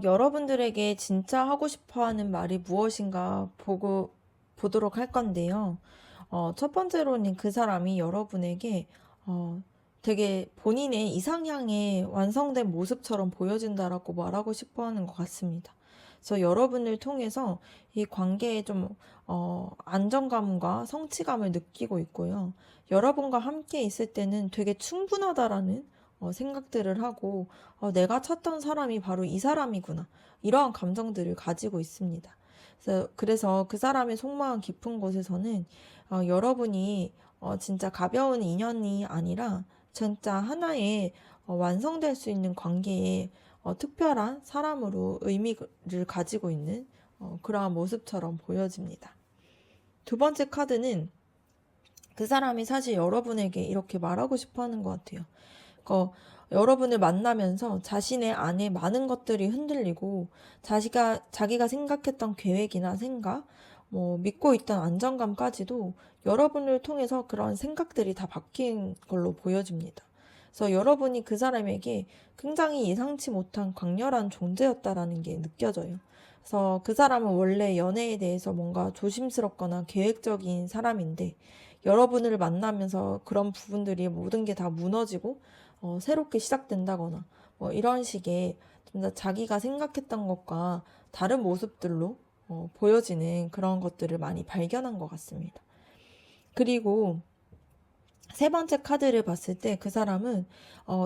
여러분들에게 진짜 하고 싶어 하는 말이 무엇인가 보도록 할 건데요. 첫 번째로는 그 사람이 여러분에게, 되게 본인의 이상향의 완성된 모습처럼 보여진다라고 말하고 싶어 하는 것 같습니다. 그래서 여러분을 통해서 이 관계에 좀, 안정감과 성취감을 느끼고 있고요. 여러분과 함께 있을 때는 되게 충분하다라는 생각들을 하고 내가 찾던 사람이 바로 이 사람이구나. 이러한 감정들을 가지고 있습니다. 그래서 그 사람의 속마음 깊은 곳에서는 여러분이 진짜 가벼운 인연이 아니라 진짜 하나의 완성될 수 있는 관계에 특별한 사람으로 의미를 가지고 있는 그러한 모습처럼 보여집니다. 두 번째 카드는 그 사람이 사실 여러분에게 이렇게 말하고 싶어 하는 것 같아요. 여러분을 만나면서 자신의 안에 많은 것들이 흔들리고 자기가 생각했던 계획이나 생각, 뭐 믿고 있던 안정감까지도 여러분을 통해서 그런 생각들이 다 바뀐 걸로 보여집니다. 그래서 여러분이 그 사람에게 굉장히 예상치 못한 강렬한 존재였다라는 게 느껴져요. 그래서 그 사람은 원래 연애에 대해서 뭔가 조심스럽거나 계획적인 사람인데 여러분을 만나면서 그런 부분들이 모든 게 다 무너지고 새롭게 시작된다거나 뭐 이런 식의 좀 더 자기가 생각했던 것과 다른 모습들로 보여지는 그런 것들을 많이 발견한 것 같습니다. 그리고 세 번째 카드를 봤을 때 그 사람은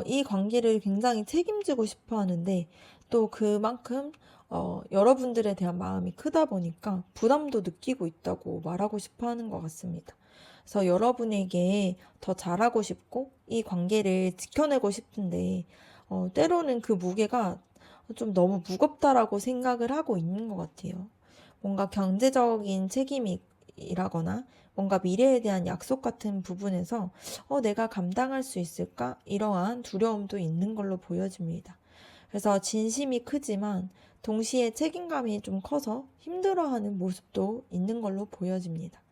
이 관계를 굉장히 책임지고 싶어 하는데 또 그만큼 여러분들에 대한 마음이 크다 보니까 부담도 느끼고 있다고 말하고 싶어 하는 것 같습니다. 그래서 여러분에게 더 잘하고 싶고 이 관계를 지켜내고 싶은데 때로는 그 무게가 좀 너무 무겁다라고 생각을 하고 있는 것 같아요. 뭔가 경제적인 책임이라거나 뭔가 미래에 대한 약속 같은 부분에서 내가 감당할 수 있을까? 이러한 두려움도 있는 걸로 보여집니다. 그래서 진심이 크지만 동시에 책임감이 좀 커서 힘들어하는 모습도 있는 걸로 보여집니다.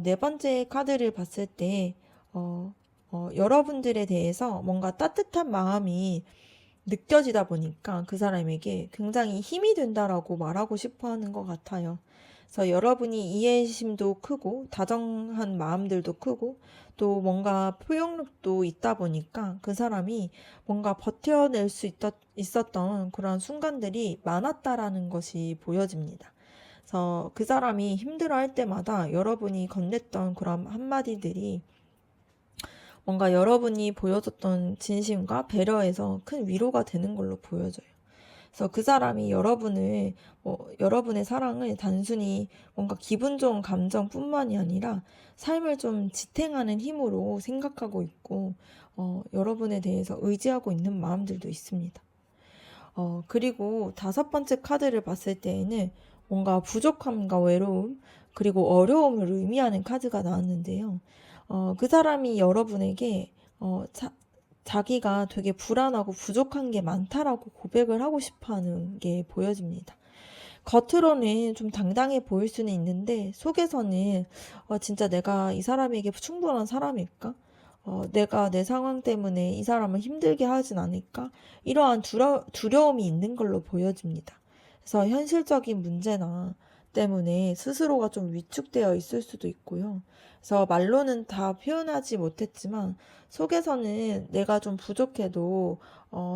네 번째 카드를 봤을 때 여러분들에 대해서 뭔가 따뜻한 마음이 느껴지다 보니까 그 사람에게 굉장히 힘이 된다라고 말하고 싶어 하는 것 같아요. 그래서 여러분이 이해심도 크고 다정한 마음들도 크고 또 뭔가 포용력도 있다 보니까 그 사람이 뭔가 버텨낼 수 있었던 그런 순간들이 많았다라는 것이 보여집니다. 그래서 그 사람이 힘들어할 때마다 여러분이 건넸던 그런 한마디들이 뭔가 여러분이 보여줬던 진심과 배려에서 큰 위로가 되는 걸로 보여져요. 그래서 그 사람이 여러분의 사랑을 단순히 뭔가 기분 좋은 감정뿐만이 아니라 삶을 좀 지탱하는 힘으로 생각하고 있고, 여러분에 대해서 의지하고 있는 마음들도 있습니다. 그리고 다섯 번째 카드를 봤을 때에는 뭔가 부족함과 외로움, 그리고 어려움을 의미하는 카드가 나왔는데요. 그 사람이 여러분에게 자기가 되게 불안하고 부족한 게 많다라고 고백을 하고 싶어 하는 게 보여집니다. 겉으로는 좀 당당해 보일 수는 있는데 속에서는 진짜 내가 이 사람에게 충분한 사람일까? 내가 내 상황 때문에 이 사람을 힘들게 하진 않을까? 이러한 두려움이 있는 걸로 보여집니다. 그래서 현실적인 문제나 때문에 스스로가 좀 위축되어 있을 수도 있고요. 그래서 말로는 다 표현하지 못했지만 속에서는 내가 좀 부족해도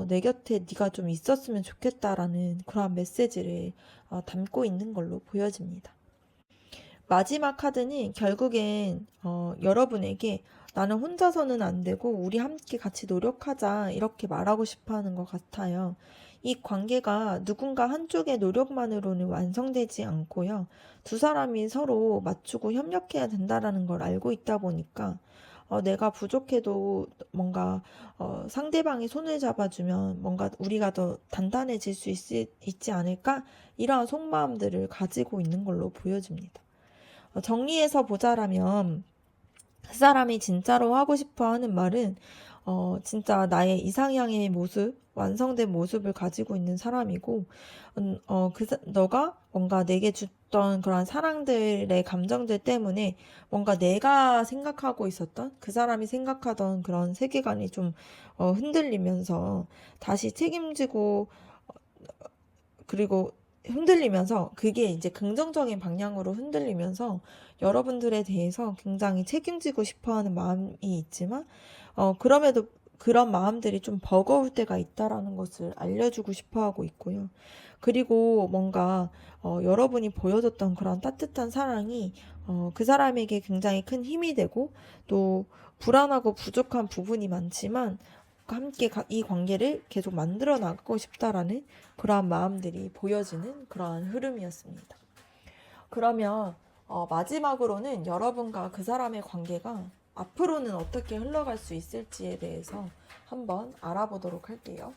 내 곁에 네가 좀 있었으면 좋겠다라는 그런 메시지를 담고 있는 걸로 보여집니다. 마지막 카드는 결국엔 여러분에게 나는 혼자서는 안 되고 우리 함께 같이 노력하자 이렇게 말하고 싶어 하는 것 같아요. 이 관계가 누군가 한쪽의 노력만으로는 완성되지 않고요. 두 사람이 서로 맞추고 협력해야 된다라는 걸 알고 있다 보니까 내가 부족해도 뭔가 상대방이 손을 잡아주면 뭔가 우리가 더 단단해질 수 있지 않을까? 이러한 속마음들을 가지고 있는 걸로 보여집니다. 정리해서 보자라면 그 사람이 진짜로 하고 싶어 하는 말은 진짜 나의 이상향의 모습, 완성된 모습을 가지고 있는 사람이고 너가 뭔가 내게 줬던 그런 사랑들의 감정들 때문에 뭔가 내가 생각하고 있었던 그 사람이 생각하던 그런 세계관이 좀 흔들리면서 다시 책임지고 그리고 흔들리면서 그게 이제 긍정적인 방향으로 흔들리면서 여러분들에 대해서 굉장히 책임지고 싶어 하는 마음이 있지만 그럼에도 그런 마음들이 좀 버거울 때가 있다라는 것을 알려주고 싶어 하고 있고요. 그리고 뭔가 여러분이 보여줬던 그런 따뜻한 사랑이 그 사람에게 굉장히 큰 힘이 되고 또 불안하고 부족한 부분이 많지만 함께 이 관계를 계속 만들어 나가고 싶다라는 그러한 마음들이 보여지는 그러한 흐름이었습니다. 그러면 마지막으로는 여러분과 그 사람의 관계가 앞으로는 어떻게 흘러갈 수 있을지에 대해서 한번 알아보도록 할게요.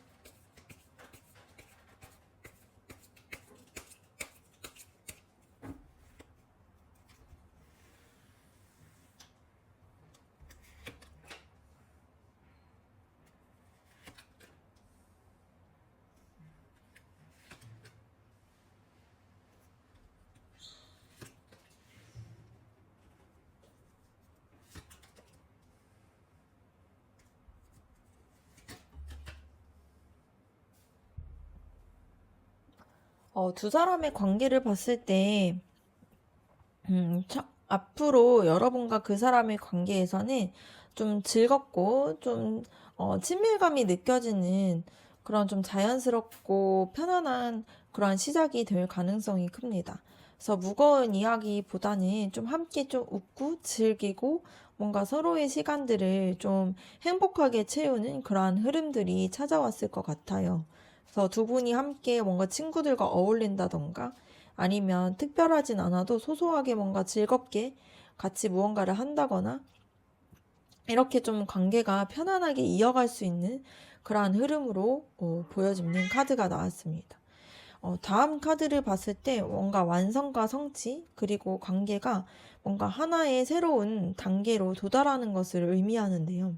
두 사람의 관계를 봤을 때 앞으로 여러분과 그 사람의 관계에서는 좀 즐겁고 좀 친밀감이 느껴지는 그런 좀 자연스럽고 편안한 그런 시작이 될 가능성이 큽니다. 그래서 무거운 이야기보다는 좀 함께 좀 웃고 즐기고 뭔가 서로의 시간들을 좀 행복하게 채우는 그러한 흐름들이 찾아왔을 것 같아요. 그래서 두 분이 함께 뭔가 친구들과 어울린다던가 아니면 특별하진 않아도 소소하게 뭔가 즐겁게 같이 무언가를 한다거나 이렇게 좀 관계가 편안하게 이어갈 수 있는 그러한 흐름으로 보여지는 카드가 나왔습니다. 다음 카드를 봤을 때 뭔가 완성과 성취 그리고 관계가 뭔가 하나의 새로운 단계로 도달하는 것을 의미하는데요.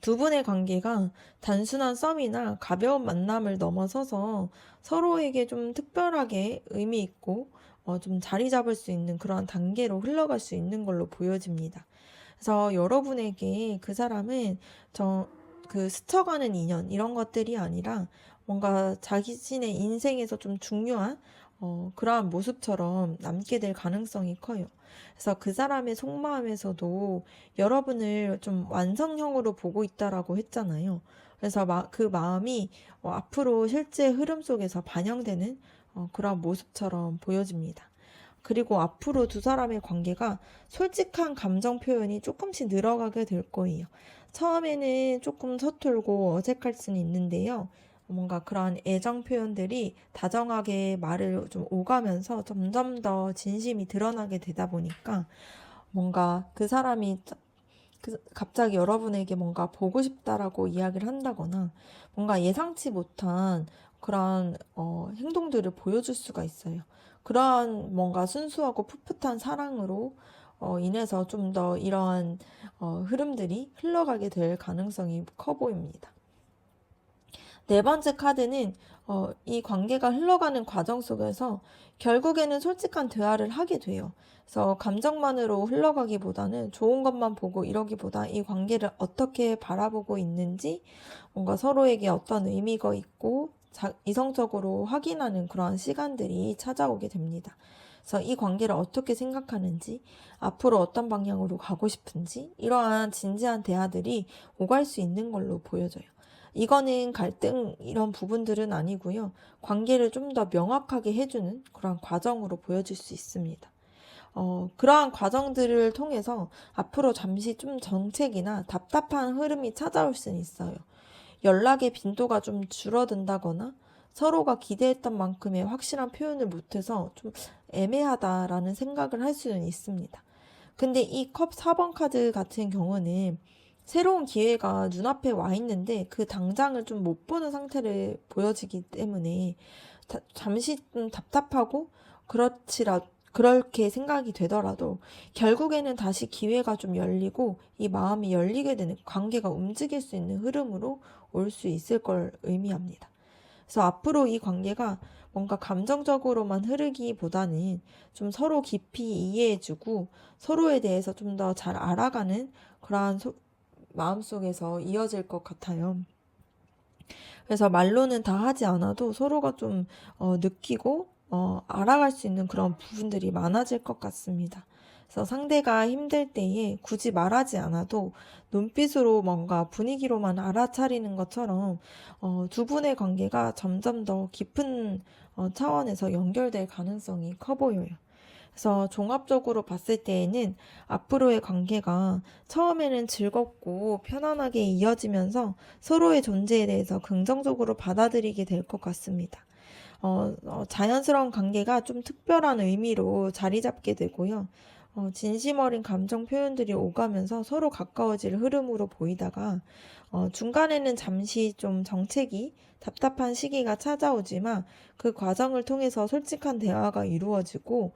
두 분의 관계가 단순한 썸이나 가벼운 만남을 넘어서서 서로에게 좀 특별하게 의미 있고 좀 자리 잡을 수 있는 그런 단계로 흘러갈 수 있는 걸로 보여집니다. 그래서 여러분에게 그 사람은 그 스쳐가는 인연 이런 것들이 아니라 뭔가 자신의 인생에서 좀 중요한 그러한 모습처럼 남게 될 가능성이 커요. 그래서 그 사람의 속마음에서도 여러분을 좀 완성형으로 보고 있다라고 했잖아요. 그래서 그 마음이 앞으로 실제 흐름 속에서 반영되는 그런 모습처럼 보여집니다. 그리고 앞으로 두 사람의 관계가 솔직한 감정 표현이 조금씩 늘어가게 될 거예요. 처음에는 조금 서툴고 어색할 수는 있는데요. 뭔가 그러한 애정 표현들이 다정하게 말을 좀 오가면서 점점 더 진심이 드러나게 되다 보니까 뭔가 그 사람이 갑자기 여러분에게 뭔가 보고 싶다라고 이야기를 한다거나 뭔가 예상치 못한 그런 행동들을 보여줄 수가 있어요. 그러한 뭔가 순수하고 풋풋한 사랑으로 인해서 좀 더 이러한 흐름들이 흘러가게 될 가능성이 커 보입니다. 네 번째 카드는 이 관계가 흘러가는 과정 속에서 결국에는 솔직한 대화를 하게 돼요. 그래서 감정만으로 흘러가기보다는 좋은 것만 보고 이러기보다 이 관계를 어떻게 바라보고 있는지 뭔가 서로에게 어떤 의미가 있고 이성적으로 확인하는 그러한 시간들이 찾아오게 됩니다. 그래서 이 관계를 어떻게 생각하는지, 앞으로 어떤 방향으로 가고 싶은지 이러한 진지한 대화들이 오갈 수 있는 걸로 보여져요. 이거는 갈등 이런 부분들은 아니고요. 관계를 좀 더 명확하게 해주는 그런 과정으로 보여질 수 있습니다. 그러한 과정들을 통해서 앞으로 잠시 좀 정책이나 답답한 흐름이 찾아올 수는 있어요. 연락의 빈도가 좀 줄어든다거나 서로가 기대했던 만큼의 확실한 표현을 못해서 좀 애매하다라는 생각을 할 수는 있습니다. 근데 이 컵 4번 카드 같은 경우는 새로운 기회가 눈앞에 와 있는데 그 당장을 좀 못 보는 상태를 보여지기 때문에 잠시 좀 답답하고 그렇게 생각이 되더라도 결국에는 다시 기회가 좀 열리고 이 마음이 열리게 되는 관계가 움직일 수 있는 흐름으로 올 수 있을 걸 의미합니다. 그래서 앞으로 이 관계가 뭔가 감정적으로만 흐르기보다는 좀 서로 깊이 이해해주고 서로에 대해서 좀 더 잘 알아가는 그러한 마음속에서 이어질 것 같아요. 그래서 말로는 다 하지 않아도 서로가 좀 느끼고 알아갈 수 있는 그런 부분들이 많아질 것 같습니다. 그래서 상대가 힘들 때에 굳이 말하지 않아도 눈빛으로 뭔가 분위기로만 알아차리는 것처럼 두 분의 관계가 점점 더 깊은 차원에서 연결될 가능성이 커 보여요. 그래서 종합적으로 봤을 때에는 앞으로의 관계가 처음에는 즐겁고 편안하게 이어지면서 서로의 존재에 대해서 긍정적으로 받아들이게 될 것 같습니다. 자연스러운 관계가 좀 특별한 의미로 자리 잡게 되고요. 진심 어린 감정 표현들이 오가면서 서로 가까워질 흐름으로 보이다가 중간에는 잠시 좀 정체기, 답답한 시기가 찾아오지만 그 과정을 통해서 솔직한 대화가 이루어지고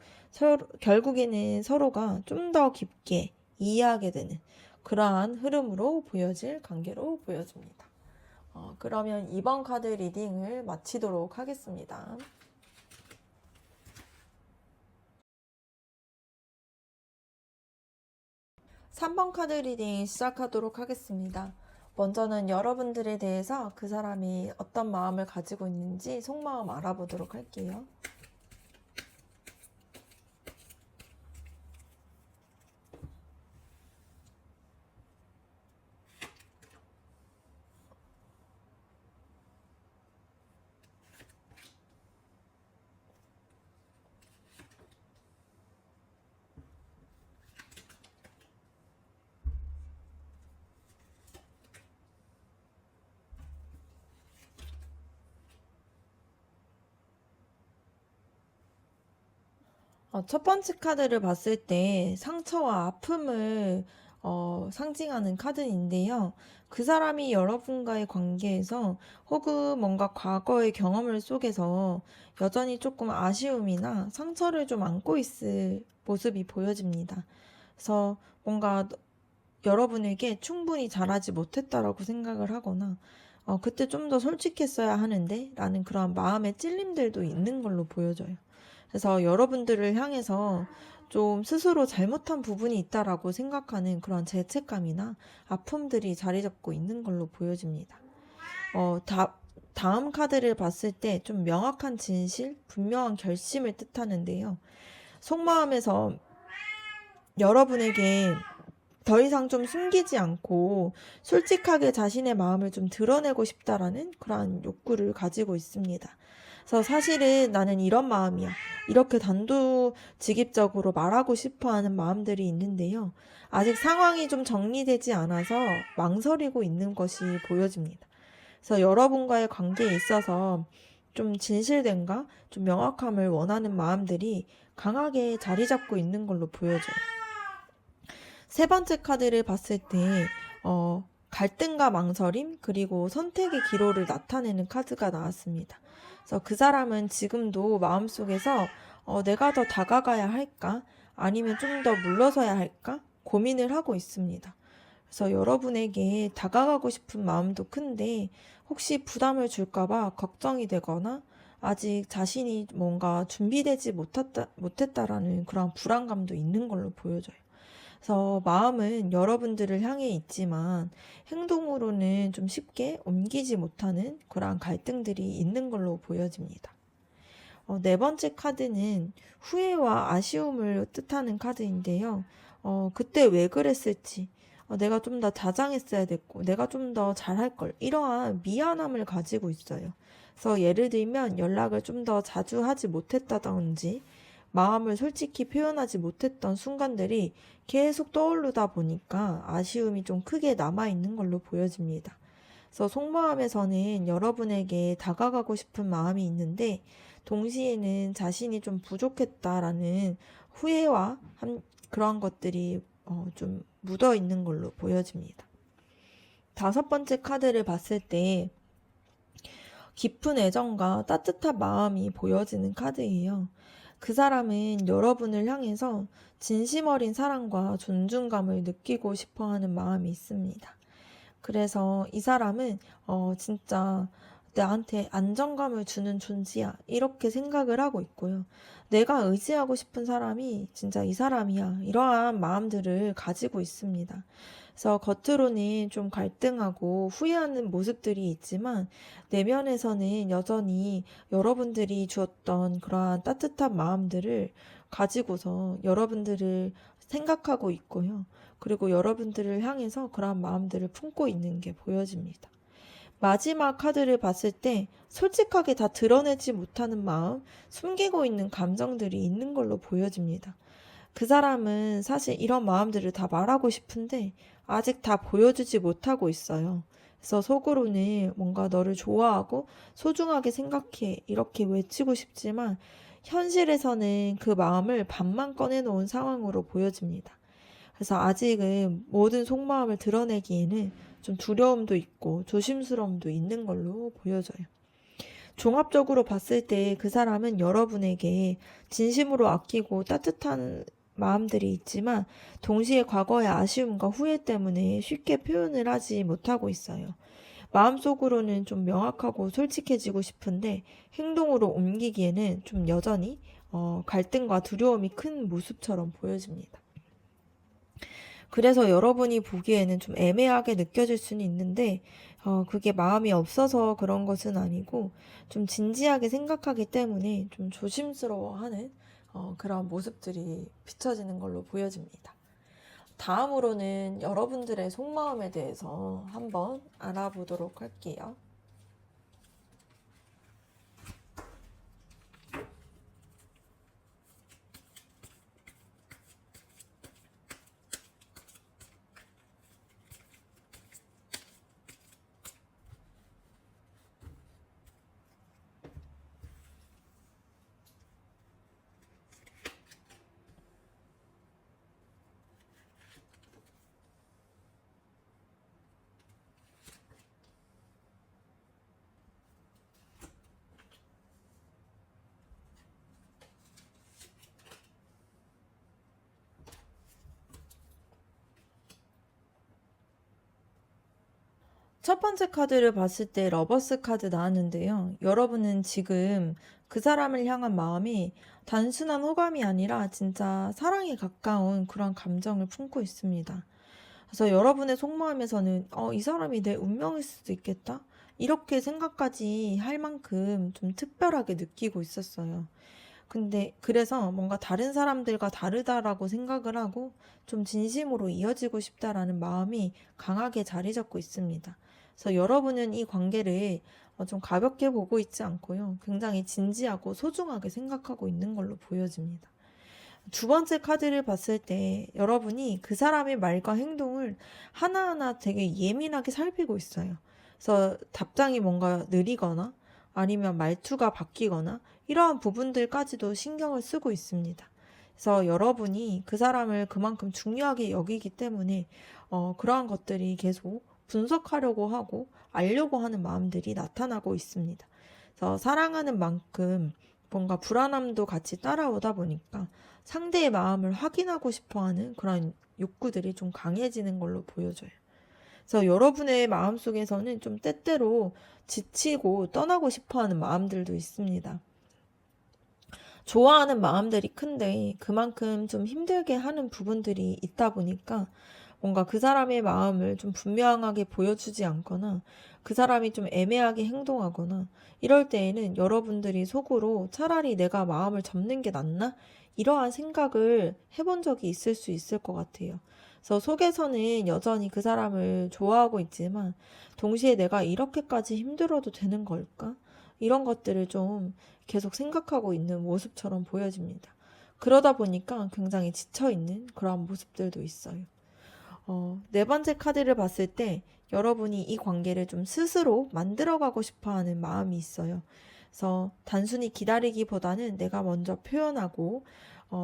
결국에는 서로가 좀 더 깊게 이해하게 되는 그러한 흐름으로 보여질 관계로 보여집니다. 그러면 이번 카드 리딩을 마치도록 하겠습니다. 3번 카드 리딩 시작하도록 하겠습니다. 먼저는 여러분들에 대해서 그 사람이 어떤 마음을 가지고 있는지 속마음 알아보도록 할게요. 첫 번째 카드를 봤을 때 상처와 아픔을 상징하는 카드인데요. 그 사람이 여러분과의 관계에서 혹은 뭔가 과거의 경험을 속에서 여전히 조금 아쉬움이나 상처를 좀 안고 있을 모습이 보여집니다. 그래서 뭔가 여러분에게 충분히 잘하지 못했다라고 생각을 하거나 그때 좀 더 솔직했어야 하는데 라는 그런 마음의 찔림들도 있는 걸로 보여져요. 그래서 여러분들을 향해서 좀 스스로 잘못한 부분이 있다라고 생각하는 그런 죄책감이나 아픔들이 자리 잡고 있는 걸로 보여집니다. 어, 다, 다음 카드를 봤을 때 좀 명확한 진실, 분명한 결심을 뜻하는데요. 속마음에서 여러분에게 더 이상 좀 숨기지 않고 솔직하게 자신의 마음을 좀 드러내고 싶다라는 그러한 욕구를 가지고 있습니다. 그래서 사실은 나는 이런 마음이야. 이렇게 단도직입적으로 말하고 싶어 하는 마음들이 있는데요. 아직 상황이 좀 정리되지 않아서 망설이고 있는 것이 보여집니다. 그래서 여러분과의 관계에 있어서 좀 진실됨과 좀 명확함을 원하는 마음들이 강하게 자리 잡고 있는 걸로 보여져요. 세 번째 카드를 봤을 때, 갈등과 망설임, 그리고 선택의 기로를 나타내는 카드가 나왔습니다. 그래서 그 사람은 지금도 마음속에서, 내가 더 다가가야 할까? 아니면 좀 더 물러서야 할까? 고민을 하고 있습니다. 그래서 여러분에게 다가가고 싶은 마음도 큰데, 혹시 부담을 줄까봐 걱정이 되거나, 아직 자신이 뭔가 준비되지 못했다라는 그런 불안감도 있는 걸로 보여져요. 그래서 마음은 여러분들을 향해 있지만 행동으로는 좀 쉽게 옮기지 못하는 그러한 갈등들이 있는 걸로 보여집니다. 네 번째 카드는 후회와 아쉬움을 뜻하는 카드인데요. 그때 왜 그랬을지, 내가 좀 더 자장했어야 됐고, 내가 좀 더 잘할 걸, 이러한 미안함을 가지고 있어요. 그래서 예를 들면 연락을 좀 더 자주 하지 못했다든지, 마음을 솔직히 표현하지 못했던 순간들이 계속 떠오르다 보니까 아쉬움이 좀 크게 남아있는 걸로 보여집니다. 그래서 속마음에서는 여러분에게 다가가고 싶은 마음이 있는데 동시에는 자신이 좀 부족했다라는 후회와 그런 것들이 좀 묻어 있는 걸로 보여집니다. 다섯 번째 카드를 봤을 때 깊은 애정과 따뜻한 마음이 보여지는 카드예요. 그 사람은 여러분을 향해서 진심 어린 사랑과 존중감을 느끼고 싶어 하는 마음이 있습니다. 그래서 이 사람은 진짜 나한테 안정감을 주는 존재야. 이렇게 생각을 하고 있고요. 내가 의지하고 싶은 사람이 진짜 이 사람이야. 이러한 마음들을 가지고 있습니다. 그래서 겉으로는 좀 갈등하고 후회하는 모습들이 있지만 내면에서는 여전히 여러분들이 주었던 그러한 따뜻한 마음들을 가지고서 여러분들을 생각하고 있고요. 그리고 여러분들을 향해서 그러한 마음들을 품고 있는 게 보여집니다. 마지막 카드를 봤을 때 솔직하게 다 드러내지 못하는 마음, 숨기고 있는 감정들이 있는 걸로 보여집니다. 그 사람은 사실 이런 마음들을 다 말하고 싶은데 아직 다 보여주지 못하고 있어요. 그래서 속으로는 뭔가 너를 좋아하고 소중하게 생각해 이렇게 외치고 싶지만 현실에서는 그 마음을 반만 꺼내놓은 상황으로 보여집니다. 그래서 아직은 모든 속마음을 드러내기에는 좀 두려움도 있고 조심스러움도 있는 걸로 보여져요. 종합적으로 봤을 때 그 사람은 여러분에게 진심으로 아끼고 따뜻한 마음들이 있지만 동시에 과거의 아쉬움과 후회 때문에 쉽게 표현을 하지 못하고 있어요. 마음속으로는 좀 명확하고 솔직해지고 싶은데 행동으로 옮기기에는 좀 여전히 갈등과 두려움이 큰 모습처럼 보여집니다. 그래서 여러분이 보기에는 좀 애매하게 느껴질 수는 있는데, 그게 마음이 없어서 그런 것은 아니고, 좀 진지하게 생각하기 때문에 좀 조심스러워하는 그런 모습들이 비춰지는 걸로 보여집니다. 다음으로는 여러분들의 속마음에 대해서 한번 알아보도록 할게요. 첫 번째 카드를 봤을 때 러버스 카드 나왔는데요. 여러분은 지금 그 사람을 향한 마음이 단순한 호감이 아니라 진짜 사랑에 가까운 그런 감정을 품고 있습니다. 그래서 여러분의 속마음에서는 이 사람이 내 운명일 수도 있겠다. 이렇게 생각까지 할 만큼 좀 특별하게 느끼고 있었어요. 근데 그래서 뭔가 다른 사람들과 다르다라고 생각을 하고 좀 진심으로 이어지고 싶다라는 마음이 강하게 자리 잡고 있습니다. 그래서 여러분은 이 관계를 좀 가볍게 보고 있지 않고요. 굉장히 진지하고 소중하게 생각하고 있는 걸로 보여집니다. 두 번째 카드를 봤을 때 여러분이 그 사람의 말과 행동을 하나하나 되게 예민하게 살피고 있어요. 그래서 답장이 뭔가 느리거나 아니면 말투가 바뀌거나 이러한 부분들까지도 신경을 쓰고 있습니다. 그래서 여러분이 그 사람을 그만큼 중요하게 여기기 때문에 그러한 것들이 계속 분석하려고 하고 알려고 하는 마음들이 나타나고 있습니다. 그래서 사랑하는 만큼 뭔가 불안함도 같이 따라오다 보니까 상대의 마음을 확인하고 싶어 하는 그런 욕구들이 좀 강해지는 걸로 보여져요. 그래서 여러분의 마음속에서는 좀 때때로 지치고 떠나고 싶어 하는 마음들도 있습니다. 좋아하는 마음들이 큰데 그만큼 좀 힘들게 하는 부분들이 있다 보니까 뭔가 그 사람의 마음을 좀 분명하게 보여주지 않거나 그 사람이 좀 애매하게 행동하거나 이럴 때에는 여러분들이 속으로 차라리 내가 마음을 접는 게 낫나? 이러한 생각을 해본 적이 있을 수 있을 것 같아요. 그래서 속에서는 여전히 그 사람을 좋아하고 있지만 동시에 내가 이렇게까지 힘들어도 되는 걸까? 이런 것들을 좀 계속 생각하고 있는 모습처럼 보여집니다. 그러다 보니까 굉장히 지쳐있는 그런 모습들도 있어요. 네 번째 카드를 봤을 때 여러분이 이 관계를 좀 스스로 만들어가고 싶어 하는 마음이 있어요. 그래서 단순히 기다리기보다는 내가 먼저 표현하고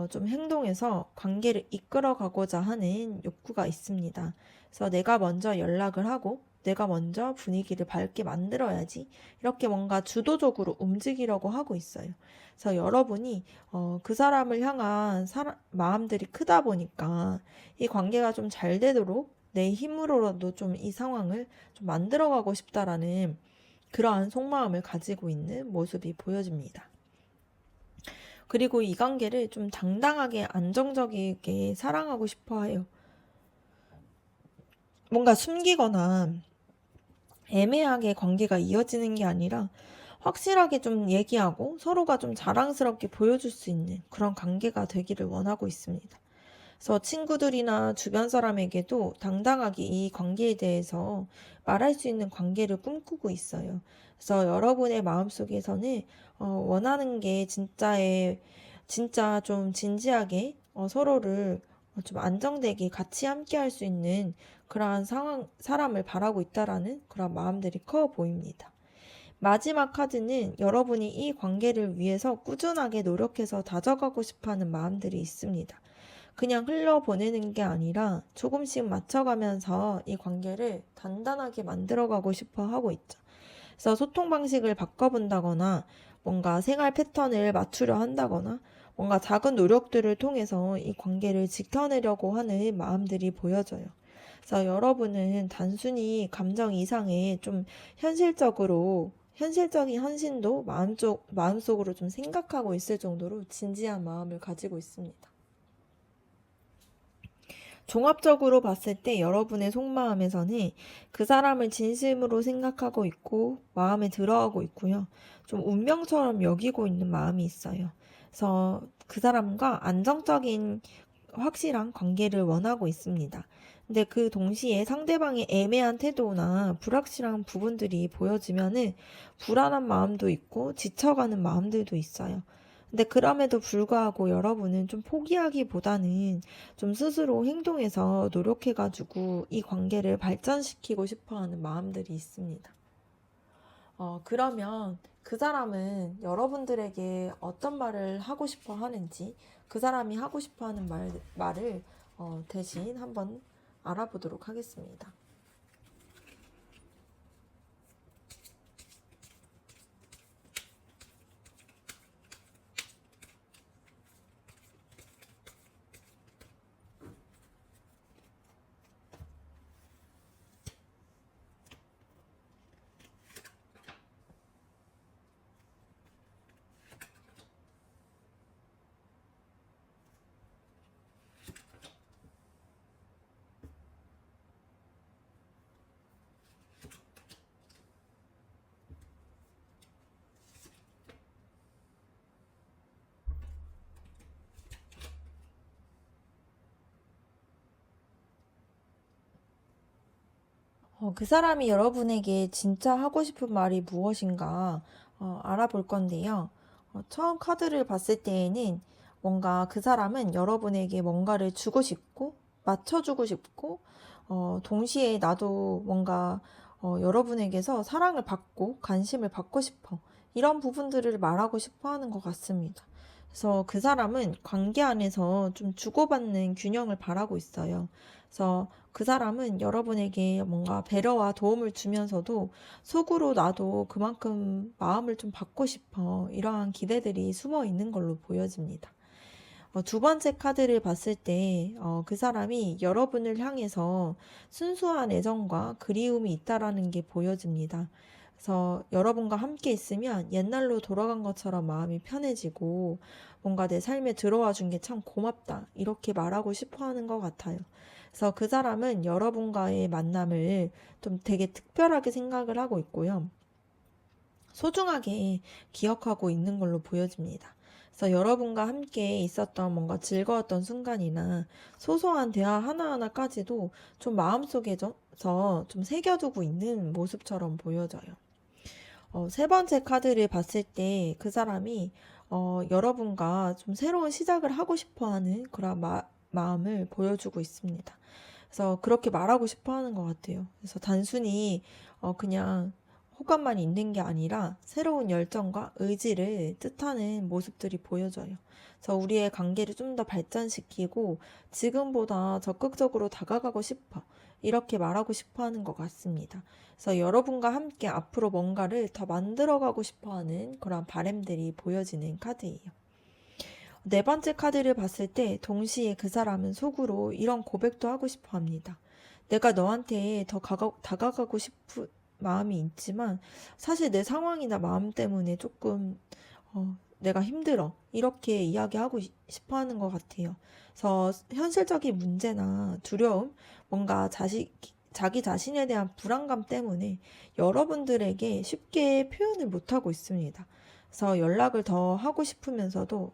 좀 행동해서 관계를 이끌어가고자 하는 욕구가 있습니다. 그래서 내가 먼저 연락을 하고 내가 먼저 분위기를 밝게 만들어야지 이렇게 뭔가 주도적으로 움직이려고 하고 있어요. 그래서 여러분이 그 사람을 향한 마음들이 크다 보니까 이 관계가 좀 잘 되도록 내 힘으로라도 좀 이 상황을 좀 만들어가고 싶다라는 그러한 속마음을 가지고 있는 모습이 보여집니다. 그리고 이 관계를 좀 당당하게 안정적이게 사랑하고 싶어 해요. 뭔가 숨기거나 애매하게 관계가 이어지는 게 아니라 확실하게 좀 얘기하고 서로가 좀 자랑스럽게 보여줄 수 있는 그런 관계가 되기를 원하고 있습니다. 그래서 친구들이나 주변 사람에게도 당당하게 이 관계에 대해서 말할 수 있는 관계를 꿈꾸고 있어요. 그래서 여러분의 마음속에서는 원하는 게 진짜 좀 진지하게 서로를 좀 안정되게 같이 함께 할 수 있는 그러한 사람을 바라고 있다라는 그런 마음들이 커 보입니다. 마지막 카드는 여러분이 이 관계를 위해서 꾸준하게 노력해서 다져가고 싶어 하는 마음들이 있습니다. 그냥 흘려보내는 게 아니라 조금씩 맞춰가면서 이 관계를 단단하게 만들어가고 싶어 하고 있죠. 그래서 소통 방식을 바꿔본다거나 뭔가 생활 패턴을 맞추려 한다거나 뭔가 작은 노력들을 통해서 이 관계를 지켜내려고 하는 마음들이 보여져요. 그래서 여러분은 단순히 감정 이상의 좀 현실적인 헌신도 마음속으로 좀 생각하고 있을 정도로 진지한 마음을 가지고 있습니다. 종합적으로 봤을 때 여러분의 속마음에서는 그 사람을 진심으로 생각하고 있고 마음에 들어하고 있고요. 좀 운명처럼 여기고 있는 마음이 있어요. 그래서 그 사람과 안정적인 확실한 관계를 원하고 있습니다. 근데 그 동시에 상대방의 애매한 태도나 불확실한 부분들이 보여지면은 불안한 마음도 있고 지쳐가는 마음들도 있어요. 근데 그럼에도 불구하고 여러분은 좀 포기하기보다는 좀 스스로 행동해서 노력해가지고 이 관계를 발전시키고 싶어 하는 마음들이 있습니다. 그러면 그 사람은 여러분들에게 어떤 말을 하고 싶어 하는지 그 사람이 하고 싶어 하는 말을 대신 한번 알아보도록 하겠습니다. 그 사람이 여러분에게 진짜 하고 싶은 말이 무엇인가 알아볼 건데요. 처음 카드를 봤을 때에는 뭔가 그 사람은 여러분에게 뭔가를 주고 싶고, 맞춰주고 싶고, 동시에 나도 뭔가 여러분에게서 사랑을 받고 관심을 받고 싶어. 이런 부분들을 말하고 싶어 하는 것 같습니다. 그래서 그 사람은 관계 안에서 좀 주고받는 균형을 바라고 있어요. 그래서 그 사람은 여러분에게 뭔가 배려와 도움을 주면서도 속으로 나도 그만큼 마음을 좀 받고 싶어. 이러한 기대들이 숨어 있는 걸로 보여집니다. 두 번째 카드를 봤을 때, 그 사람이 여러분을 향해서 순수한 애정과 그리움이 있다라는 게 보여집니다. 그래서 여러분과 함께 있으면 옛날로 돌아간 것처럼 마음이 편해지고 뭔가 내 삶에 들어와 준 게 참 고맙다. 이렇게 말하고 싶어 하는 것 같아요. 그래서 그 사람은 여러분과의 만남을 좀 되게 특별하게 생각을 하고 있고요. 소중하게 기억하고 있는 걸로 보여집니다. 그래서 여러분과 함께 있었던 뭔가 즐거웠던 순간이나 소소한 대화 하나하나까지도 좀 마음속에서 좀 새겨두고 있는 모습처럼 보여져요. 세 번째 카드를 봤을 때 그 사람이 여러분과 좀 새로운 시작을 하고 싶어 하는 그런 마음을 보여주고 있습니다. 그래서 그렇게 말하고 싶어 하는 것 같아요. 그래서 단순히 그냥 호감만 있는 게 아니라 새로운 열정과 의지를 뜻하는 모습들이 보여져요. 그래서 우리의 관계를 좀 더 발전시키고 지금보다 적극적으로 다가가고 싶어. 이렇게 말하고 싶어 하는 것 같습니다. 그래서 여러분과 함께 앞으로 뭔가를 더 만들어가고 싶어 하는 그런 바람들이 보여지는 카드예요. 네 번째 카드를 봤을 때 동시에 그 사람은 속으로 이런 고백도 하고 싶어 합니다. 내가 너한테 더 다가가고 싶은 마음이 있지만 사실 내 상황이나 마음 때문에 조금 내가 힘들어. 이렇게 이야기하고 싶어 하는 것 같아요. 그래서 현실적인 문제나 두려움, 뭔가 자기 자신에 대한 불안감 때문에 여러분들에게 쉽게 표현을 못하고 있습니다. 그래서 연락을 더 하고 싶으면서도,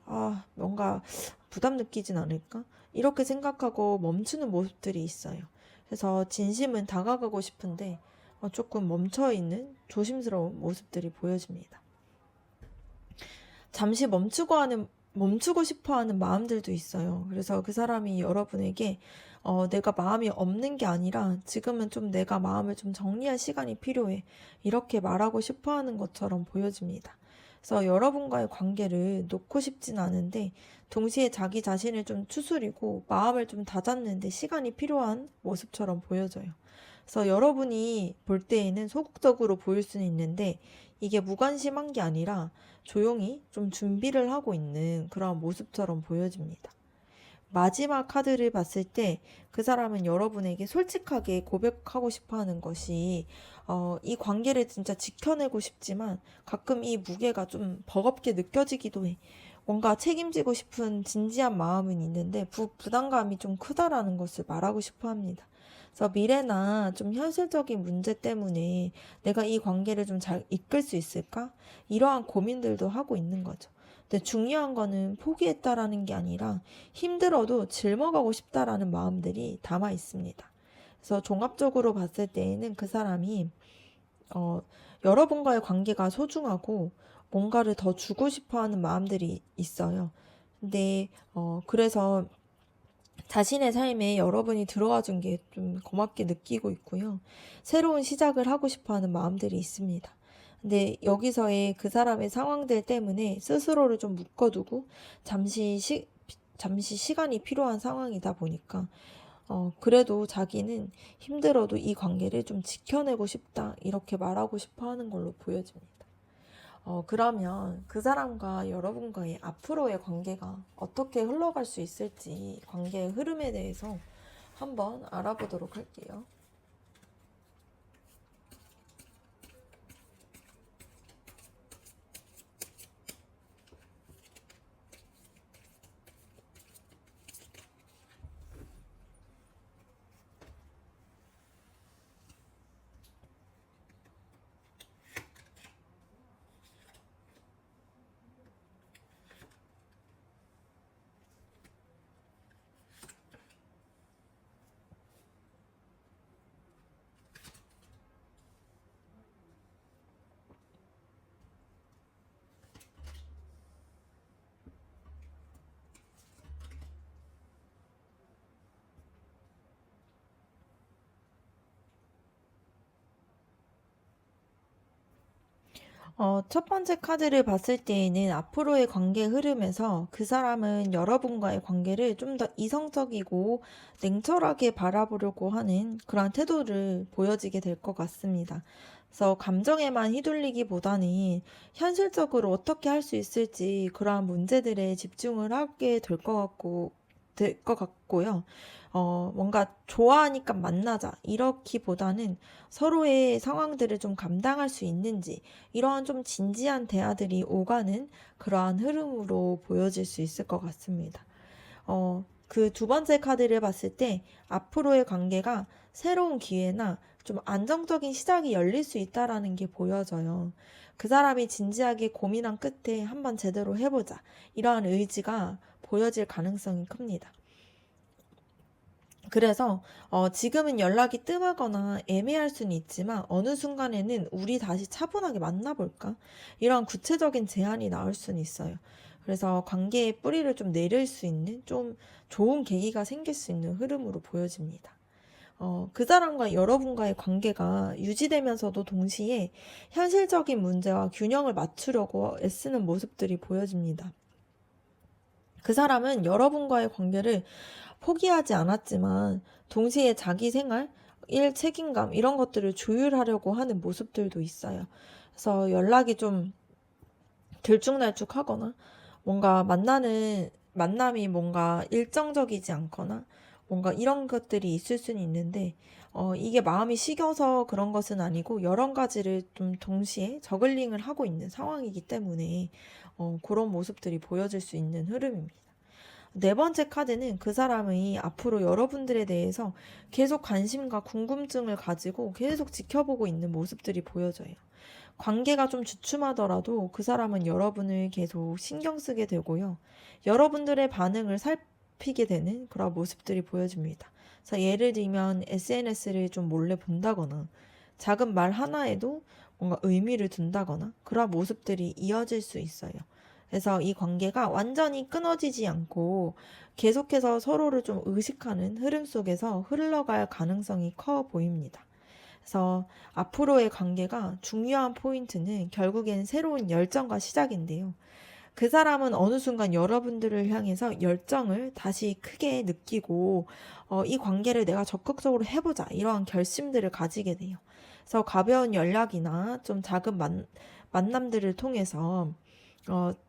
뭔가 부담 느끼진 않을까? 이렇게 생각하고 멈추는 모습들이 있어요. 그래서 진심은 다가가고 싶은데, 조금 멈춰있는 조심스러운 모습들이 보여집니다. 잠시 멈추고 싶어 하는 마음들도 있어요. 그래서 그 사람이 여러분에게 내가 마음이 없는 게 아니라 지금은 좀 내가 마음을 좀 정리할 시간이 필요해. 이렇게 말하고 싶어 하는 것처럼 보여집니다. 그래서 여러분과의 관계를 놓고 싶진 않은데 동시에 자기 자신을 좀 추스리고 마음을 좀 다잡는데 시간이 필요한 모습처럼 보여져요. 그래서 여러분이 볼 때에는 소극적으로 보일 수는 있는데 이게 무관심한 게 아니라 조용히 좀 준비를 하고 있는 그런 모습처럼 보여집니다. 마지막 카드를 봤을 때 그 사람은 여러분에게 솔직하게 고백하고 싶어 하는 것이 이 관계를 진짜 지켜내고 싶지만 가끔 이 무게가 좀 버겁게 느껴지기도 해. 뭔가 책임지고 싶은 진지한 마음은 있는데 부담감이 좀 크다라는 것을 말하고 싶어 합니다. 그래서 미래나 좀 현실적인 문제 때문에 내가 이 관계를 좀 잘 이끌 수 있을까? 이러한 고민들도 하고 있는 거죠. 근데 중요한 거는 포기했다라는 게 아니라 힘들어도 짊어가고 싶다라는 마음들이 담아 있습니다. 그래서 종합적으로 봤을 때에는 그 사람이 여러분과의 관계가 소중하고 뭔가를 더 주고 싶어 하는 마음들이 있어요. 근데 그래서 자신의 삶에 여러분이 들어와 준 게 좀 고맙게 느끼고 있고요. 새로운 시작을 하고 싶어 하는 마음들이 있습니다. 근데 여기서의 그 사람의 상황들 때문에 스스로를 좀 묶어두고 잠시 시간이 필요한 상황이다 보니까 그래도 자기는 힘들어도 이 관계를 좀 지켜내고 싶다. 이렇게 말하고 싶어 하는 걸로 보여집니다. 그러면 그 사람과 여러분과의 앞으로의 관계가 어떻게 흘러갈 수 있을지 관계의 흐름에 대해서 한번 알아보도록 할게요. 첫 번째 카드를 봤을 때에는 앞으로의 관계 흐름에서 그 사람은 여러분과의 관계를 좀 더 이성적이고 냉철하게 바라보려고 하는 그런 태도를 보여지게 될 것 같습니다. 그래서 감정에만 휘둘리기보다는 현실적으로 어떻게 할 수 있을지 그러한 문제들에 집중을 하게 될 것 같고요. 뭔가 좋아하니까 만나자 이렇기보다는 서로의 상황들을 좀 감당할 수 있는지 이러한 좀 진지한 대화들이 오가는 그러한 흐름으로 보여질 수 있을 것 같습니다. 그 두 번째 카드를 봤을 때 앞으로의 관계가 새로운 기회나 좀 안정적인 시작이 열릴 수 있다라는 게 보여져요. 그 사람이 진지하게 고민한 끝에 한번 제대로 해보자. 이러한 의지가 보여질 가능성이 큽니다. 그래서 지금은 연락이 뜸하거나 애매할 수는 있지만 어느 순간에는 우리 다시 차분하게 만나볼까? 이런 구체적인 제안이 나올 수는 있어요. 그래서 관계의 뿌리를 좀 내릴 수 있는 좀 좋은 계기가 생길 수 있는 흐름으로 보여집니다. 그 사람과 여러분과의 관계가 유지되면서도 동시에 현실적인 문제와 균형을 맞추려고 애쓰는 모습들이 보여집니다. 그 사람은 여러분과의 관계를 포기하지 않았지만 동시에 자기 생활, 일 책임감 이런 것들을 조율하려고 하는 모습들도 있어요. 그래서 연락이 좀 들쭉날쭉하거나 뭔가 만남이 뭔가 일정적이지 않거나 뭔가 이런 것들이 있을 수는 있는데 이게 마음이 식어서 그런 것은 아니고 여러 가지를 좀 동시에 저글링을 하고 있는 상황이기 때문에 그런 모습들이 보여질 수 있는 흐름입니다. 네 번째 카드는 그 사람이 앞으로 여러분들에 대해서 계속 관심과 궁금증을 가지고 계속 지켜보고 있는 모습들이 보여져요. 관계가 좀 주춤하더라도 그 사람은 여러분을 계속 신경 쓰게 되고요. 여러분들의 반응을 살피게 되는 그런 모습들이 보여집니다. 그래서 예를 들면 SNS를 좀 몰래 본다거나 작은 말 하나에도 뭔가 의미를 둔다거나 그런 모습들이 이어질 수 있어요. 그래서 이 관계가 완전히 끊어지지 않고 계속해서 서로를 좀 의식하는 흐름 속에서 흘러갈 가능성이 커 보입니다. 그래서 앞으로의 관계가 중요한 포인트는 결국엔 새로운 열정과 시작인데요. 그 사람은 어느 순간 여러분들을 향해서 열정을 다시 크게 느끼고 이 관계를 내가 적극적으로 해보자 이러한 결심들을 가지게 돼요. 그래서 가벼운 연락이나 좀 작은 만남들을 통해서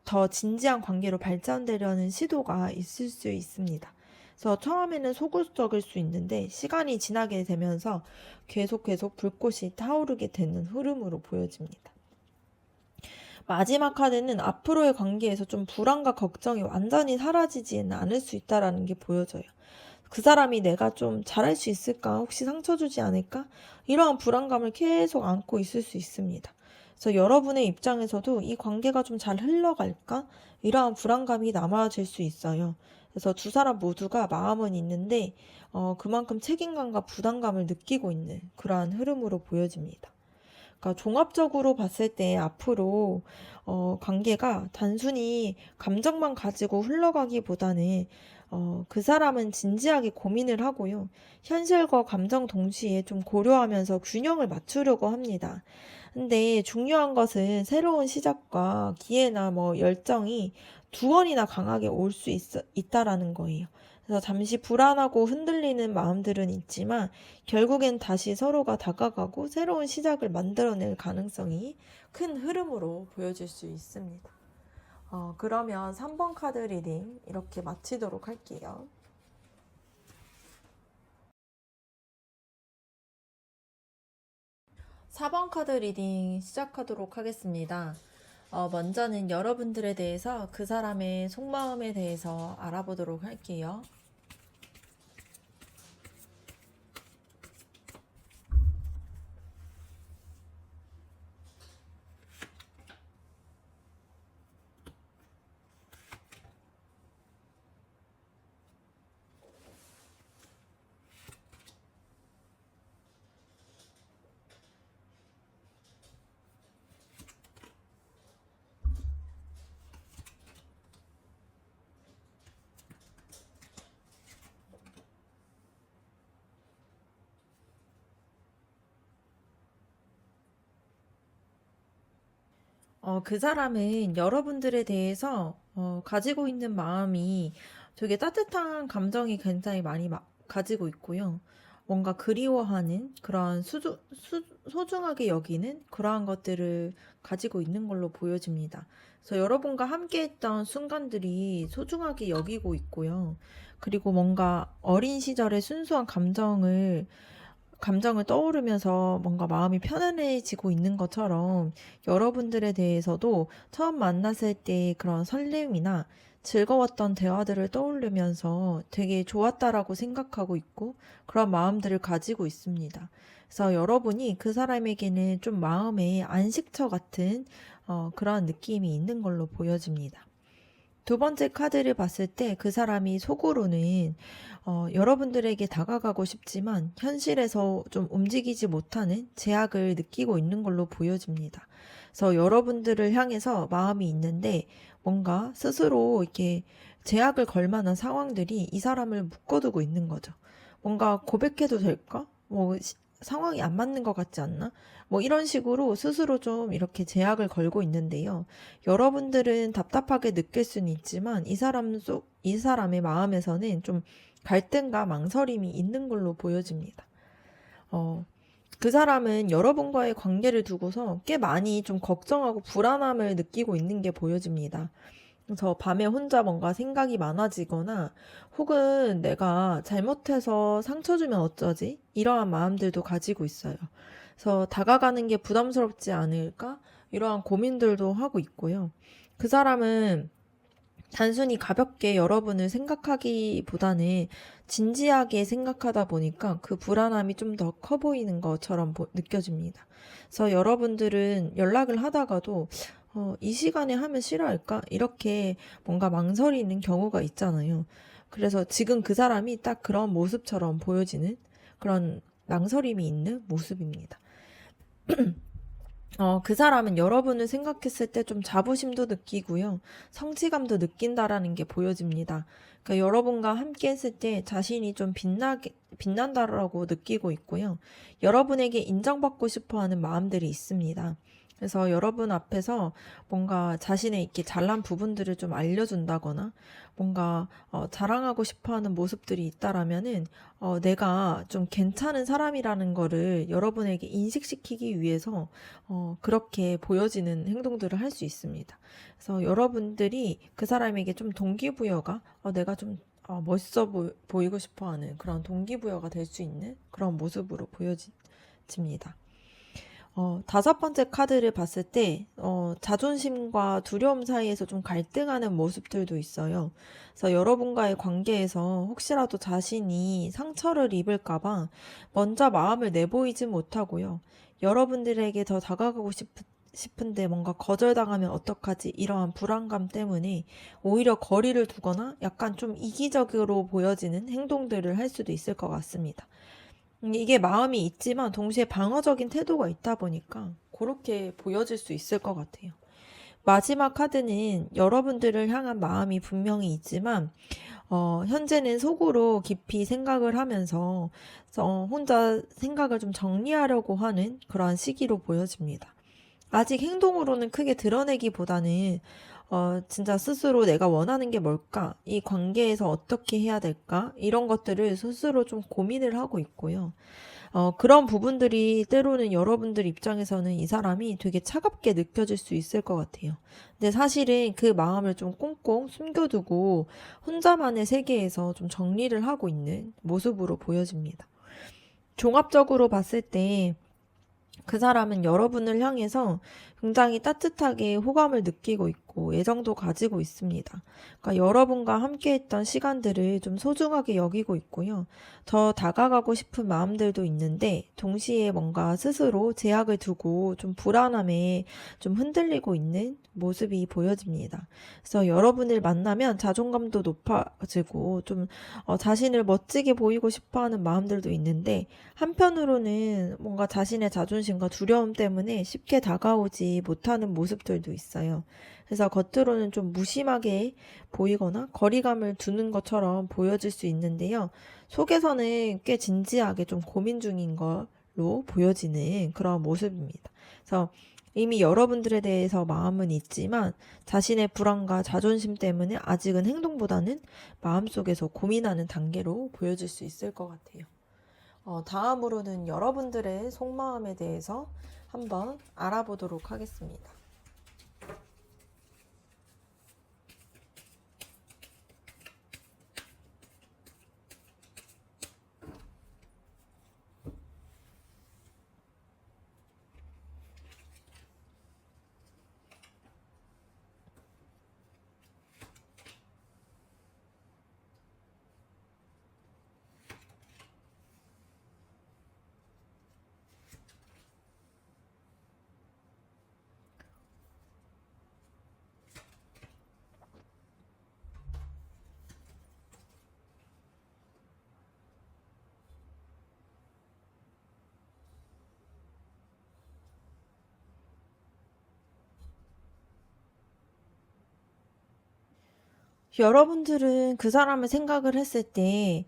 더 진지한 관계로 발전되려는 시도가 있을 수 있습니다. 그래서 처음에는 소극적일 수 있는데 시간이 지나게 되면서 계속 불꽃이 타오르게 되는 흐름으로 보여집니다. 마지막 카드는 앞으로의 관계에서 좀 불안과 걱정이 완전히 사라지지는 않을 수 있다라는 게 보여져요. 그 사람이 내가 좀 잘할 수 있을까? 혹시 상처 주지 않을까? 이러한 불안감을 계속 안고 있을 수 있습니다. 그래서 여러분의 입장에서도 이 관계가 좀 잘 흘러갈까? 이러한 불안감이 남아질 수 있어요. 그래서 두 사람 모두가 마음은 있는데 그만큼 책임감과 부담감을 느끼고 있는 그러한 흐름으로 보여집니다. 그러니까 종합적으로 봤을 때 앞으로 관계가 단순히 감정만 가지고 흘러가기보다는 그 사람은 진지하게 고민을 하고요. 현실과 감정 동시에 좀 고려하면서 균형을 맞추려고 합니다. 근데 중요한 것은 새로운 시작과 기회나 뭐 열정이 두 번이나 강하게 올 수 있다라는 거예요. 그래서 잠시 불안하고 흔들리는 마음들은 있지만 결국엔 다시 서로가 다가가고 새로운 시작을 만들어낼 가능성이 큰 흐름으로 보여질 수 있습니다. 그러면 3번 카드 리딩 이렇게 마치도록 할게요. 4번 카드 리딩 시작하도록 하겠습니다. 먼저는 여러분들에 대해서 그 사람의 속마음에 대해서 알아보도록 할게요. 그 사람은 여러분들에 대해서 가지고 있는 마음이 되게 따뜻한 감정이 굉장히 많이 가지고 있고요. 뭔가 그리워하는 그런 소중하게 여기는 그러한 것들을 가지고 있는 걸로 보여집니다. 그래서 여러분과 함께 했던 순간들이 소중하게 여기고 있고요. 그리고 뭔가 어린 시절의 순수한 감정을 떠오르면서 뭔가 마음이 편안해지고 있는 것처럼 여러분들에 대해서도 처음 만났을 때 그런 설렘이나 즐거웠던 대화들을 떠올리면서 되게 좋았다라고 생각하고 있고 그런 마음들을 가지고 있습니다. 그래서 여러분이 그 사람에게는 좀 마음의 안식처 같은 그런 느낌이 있는 걸로 보여집니다. 두 번째 카드를 봤을 때 그 사람이 속으로는 여러분들에게 다가가고 싶지만 현실에서 좀 움직이지 못하는 제약을 느끼고 있는 걸로 보여집니다. 그래서 여러분들을 향해서 마음이 있는데 뭔가 스스로 이렇게 제약을 걸 만한 상황들이 이 사람을 묶어두고 있는 거죠. 뭔가 고백해도 될까? 상황이 안 맞는 것 같지 않나? 이런 식으로 스스로 좀 이렇게 제약을 걸고 있는데요. 여러분들은 답답하게 느낄 수는 있지만 이 사람의 마음에서는 좀 갈등과 망설임이 있는 걸로 보여집니다. 그 사람은 여러분과의 관계를 두고서 꽤 많이 좀 걱정하고 불안함을 느끼고 있는 게 보여집니다. 그래서 밤에 혼자 뭔가 생각이 많아지거나 혹은 내가 잘못해서 상처 주면 어쩌지? 이러한 마음들도 가지고 있어요. 그래서 다가가는 게 부담스럽지 않을까? 이러한 고민들도 하고 있고요. 그 사람은 단순히 가볍게 여러분을 생각하기보다는 진지하게 생각하다 보니까 그 불안함이 좀 더 커 보이는 것처럼 느껴집니다. 그래서 여러분들은 연락을 하다가도 이 시간에 하면 싫어할까? 이렇게 뭔가 망설이는 경우가 있잖아요. 그래서 지금 그 사람이 딱 그런 모습처럼 보여지는 그런 망설임이 있는 모습입니다. 그 사람은 여러분을 생각했을 때 좀 자부심도 느끼고요. 성취감도 느낀다라는 게 보여집니다. 그러니까 여러분과 함께 했을 때 자신이 좀 빛난다라고 느끼고 있고요. 여러분에게 인정받고 싶어 하는 마음들이 있습니다. 그래서 여러분 앞에서 뭔가 자신의 이렇게 잘난 부분들을 좀 알려준다거나 뭔가 자랑하고 싶어 하는 모습들이 있다라면은 내가 좀 괜찮은 사람이라는 거를 여러분에게 인식시키기 위해서 그렇게 보여지는 행동들을 할 수 있습니다. 그래서 여러분들이 그 사람에게 좀 동기부여가 내가 좀 멋있어 보이고 싶어 하는 그런 동기부여가 될 수 있는 그런 모습으로 보여집니다. 다섯 번째 카드를 봤을 때, 자존심과 두려움 사이에서 좀 갈등하는 모습들도 있어요. 그래서 여러분과의 관계에서 혹시라도 자신이 상처를 입을까봐 먼저 마음을 내보이지 못하고요. 여러분들에게 더 다가가고 싶은데 뭔가 거절당하면 어떡하지? 이러한 불안감 때문에 오히려 거리를 두거나 약간 좀 이기적으로 보여지는 행동들을 할 수도 있을 것 같습니다. 이게 마음이 있지만 동시에 방어적인 태도가 있다 보니까 그렇게 보여질 수 있을 것 같아요. 마지막 카드는 여러분들을 향한 마음이 분명히 있지만 현재는 속으로 깊이 생각을 하면서 혼자 생각을 좀 정리하려고 하는 그러한 시기로 보여집니다. 아직 행동으로는 크게 드러내기보다는 진짜 스스로 내가 원하는 게 뭘까? 이 관계에서 어떻게 해야 될까? 이런 것들을 스스로 좀 고민을 하고 있고요. 그런 부분들이 때로는 여러분들 입장에서는 이 사람이 되게 차갑게 느껴질 수 있을 것 같아요. 근데 사실은 그 마음을 좀 꽁꽁 숨겨두고 혼자만의 세계에서 좀 정리를 하고 있는 모습으로 보여집니다. 종합적으로 봤을 때 그 사람은 여러분을 향해서 굉장히 따뜻하게 호감을 느끼고 있고 애정도 가지고 있습니다. 그러니까 여러분과 함께했던 시간들을 좀 소중하게 여기고 있고요. 더 다가가고 싶은 마음들도 있는데 동시에 뭔가 스스로 제약을 두고 좀 불안함에 좀 흔들리고 있는 모습이 보여집니다. 그래서 여러분을 만나면 자존감도 높아지고 좀 자신을 멋지게 보이고 싶어하는 마음들도 있는데 한편으로는 뭔가 자신의 자존심과 두려움 때문에 쉽게 다가오지 못하는 모습들도 있어요. 그래서 겉으로는 좀 무심하게 보이거나 거리감을 두는 것처럼 보여질 수 있는데요. 속에서는 꽤 진지하게 좀 고민 중인 걸로 보여지는 그런 모습입니다. 그래서 이미 여러분들에 대해서 마음은 있지만 자신의 불안과 자존심 때문에 아직은 행동보다는 마음속에서 고민하는 단계로 보여질 수 있을 것 같아요. 다음으로는 여러분들의 속마음에 대해서 한번 알아보도록 하겠습니다. 여러분들은 그 사람을 생각을 했을 때,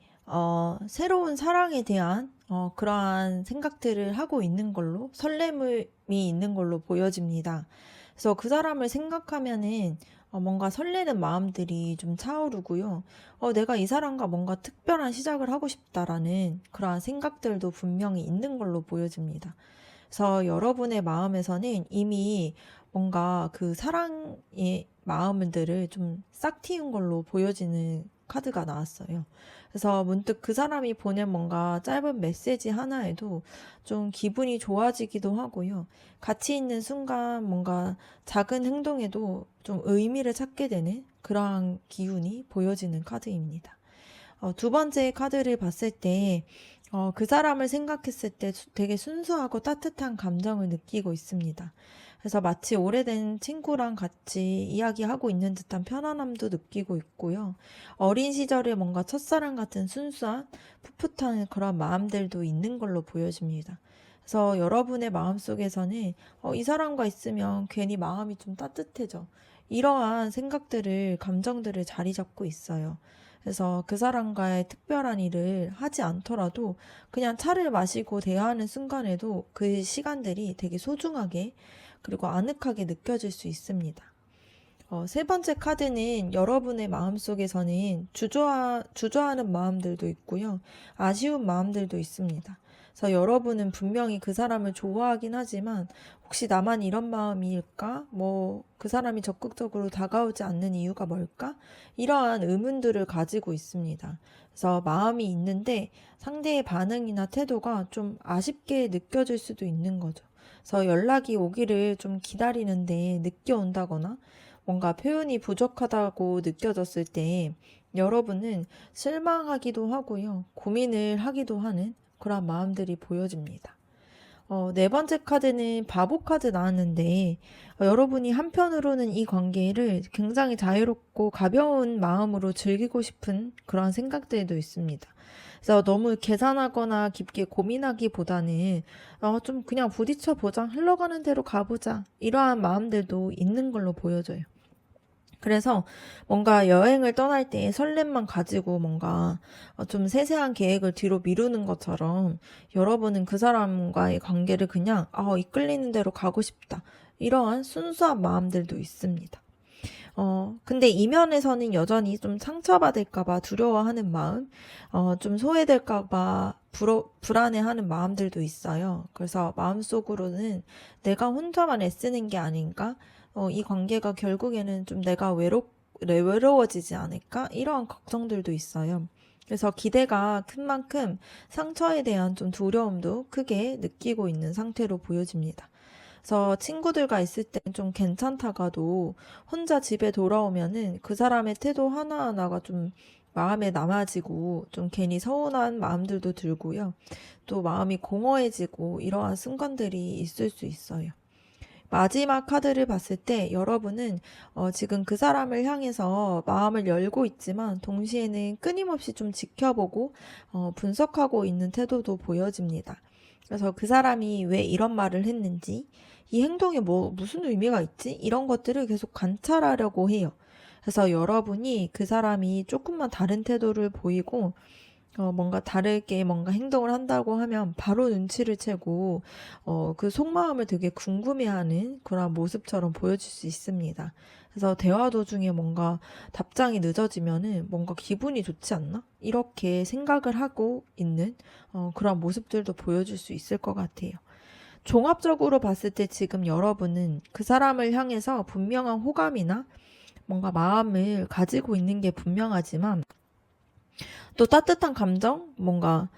새로운 사랑에 대한, 그러한 생각들을 하고 있는 걸로, 설렘이 있는 걸로 보여집니다. 그래서 그 사람을 생각하면은, 뭔가 설레는 마음들이 좀 차오르고요. 내가 이 사람과 뭔가 특별한 시작을 하고 싶다라는 그러한 생각들도 분명히 있는 걸로 보여집니다. 그래서 여러분의 마음에서는 이미 뭔가 그 사랑의 마음들을 좀 싹 틔운 걸로 보여지는 카드가 나왔어요. 그래서 문득 그 사람이 보낸 뭔가 짧은 메시지 하나에도 좀 기분이 좋아지기도 하고요. 같이 있는 순간 뭔가 작은 행동에도 좀 의미를 찾게 되는 그러한 기운이 보여지는 카드입니다. 두 번째 카드를 봤을 때, 그 사람을 생각했을 때 되게 순수하고 따뜻한 감정을 느끼고 있습니다. 그래서 마치 오래된 친구랑 같이 이야기하고 있는 듯한 편안함도 느끼고 있고요. 어린 시절에 뭔가 첫사랑 같은 순수한 풋풋한 그런 마음들도 있는 걸로 보여집니다. 그래서 여러분의 마음속에서는 이 사람과 있으면 괜히 마음이 좀 따뜻해져. 이러한 생각들을, 감정들을 자리 잡고 있어요. 그래서 그 사람과의 특별한 일을 하지 않더라도 그냥 차를 마시고 대화하는 순간에도 그 시간들이 되게 소중하게 그리고 아늑하게 느껴질 수 있습니다. 세 번째 카드는 여러분의 마음속에서는 주저하는 마음들도 있고요. 아쉬운 마음들도 있습니다. 그래서 여러분은 분명히 그 사람을 좋아하긴 하지만 혹시 나만 이런 마음일까? 그 사람이 적극적으로 다가오지 않는 이유가 뭘까? 이러한 의문들을 가지고 있습니다. 그래서 마음이 있는데 상대의 반응이나 태도가 좀 아쉽게 느껴질 수도 있는 거죠. 그래서 연락이 오기를 좀 기다리는데 늦게 온다거나 뭔가 표현이 부족하다고 느껴졌을 때 여러분은 실망하기도 하고요. 고민을 하기도 하는 그런 마음들이 보여집니다. 네 번째 카드는 바보 카드 나왔는데 여러분이 한편으로는 이 관계를 굉장히 자유롭고 가벼운 마음으로 즐기고 싶은 그런 생각들도 있습니다. 그래서 너무 계산하거나 깊게 고민하기보다는 좀 그냥 부딪혀 보자, 흘러가는 대로 가보자 이러한 마음들도 있는 걸로 보여져요. 그래서 뭔가 여행을 떠날 때 설렘만 가지고 뭔가 좀 세세한 계획을 뒤로 미루는 것처럼 여러분은 그 사람과의 관계를 그냥 이끌리는 대로 가고 싶다. 이러한 순수한 마음들도 있습니다. 근데 이면에서는 여전히 좀 상처받을까봐 두려워하는 마음, 좀 소외될까봐 불안해하는 마음들도 있어요. 그래서 마음속으로는 내가 혼자만 애쓰는 게 아닌가? 이 관계가 결국에는 좀 내가 외로워지지 않을까? 이러한 걱정들도 있어요. 그래서 기대가 큰 만큼 상처에 대한 좀 두려움도 크게 느끼고 있는 상태로 보여집니다. 그래서 친구들과 있을 땐 좀 괜찮다가도 혼자 집에 돌아오면은 그 사람의 태도 하나하나가 좀 마음에 남아지고 좀 괜히 서운한 마음들도 들고요. 또 마음이 공허해지고 이러한 순간들이 있을 수 있어요. 마지막 카드를 봤을 때 여러분은 지금 그 사람을 향해서 마음을 열고 있지만 동시에는 끊임없이 좀 지켜보고 분석하고 있는 태도도 보여집니다. 그래서 그 사람이 왜 이런 말을 했는지, 이 행동에 무슨 의미가 있지? 이런 것들을 계속 관찰하려고 해요. 그래서 여러분이 그 사람이 조금만 다른 태도를 보이고 뭔가 다르게 뭔가 행동을 한다고 하면 바로 눈치를 채고, 그 속마음을 되게 궁금해하는 그런 모습처럼 보여질 수 있습니다. 그래서 대화 도중에 뭔가 답장이 늦어지면은 뭔가 기분이 좋지 않나? 이렇게 생각을 하고 있는 그런 모습들도 보여줄 수 있을 것 같아요. 종합적으로 봤을 때 지금 여러분은 그 사람을 향해서 분명한 호감이나 뭔가 마음을 가지고 있는 게 분명하지만 또 따뜻한 감정, 뭔가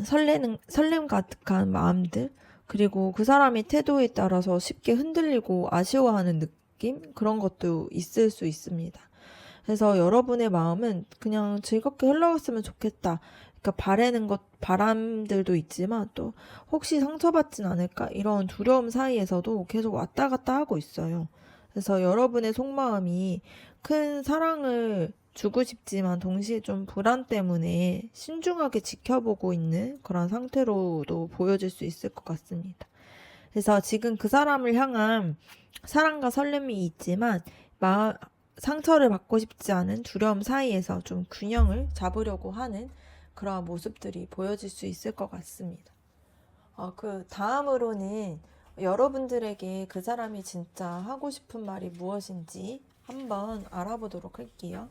설렘 가득한 마음들, 그리고 그 사람의 태도에 따라서 쉽게 흔들리고 아쉬워하는 느낌? 그런 것도 있을 수 있습니다. 그래서 여러분의 마음은 그냥 즐겁게 흘러갔으면 좋겠다. 그러니까 바라는 바람들도 있지만 또 혹시 상처받진 않을까? 이런 두려움 사이에서도 계속 왔다 갔다 하고 있어요. 그래서 여러분의 속마음이 큰 사랑을 주고 싶지만 동시에 좀 불안 때문에 신중하게 지켜보고 있는 그런 상태로도 보여질 수 있을 것 같습니다. 그래서 지금 그 사람을 향한 사랑과 설렘이 있지만 상처를 받고 싶지 않은 두려움 사이에서 좀 균형을 잡으려고 하는 그런 모습들이 보여질 수 있을 것 같습니다. 그 다음으로는 여러분들에게 그 사람이 진짜 하고 싶은 말이 무엇인지 한번 알아보도록 할게요.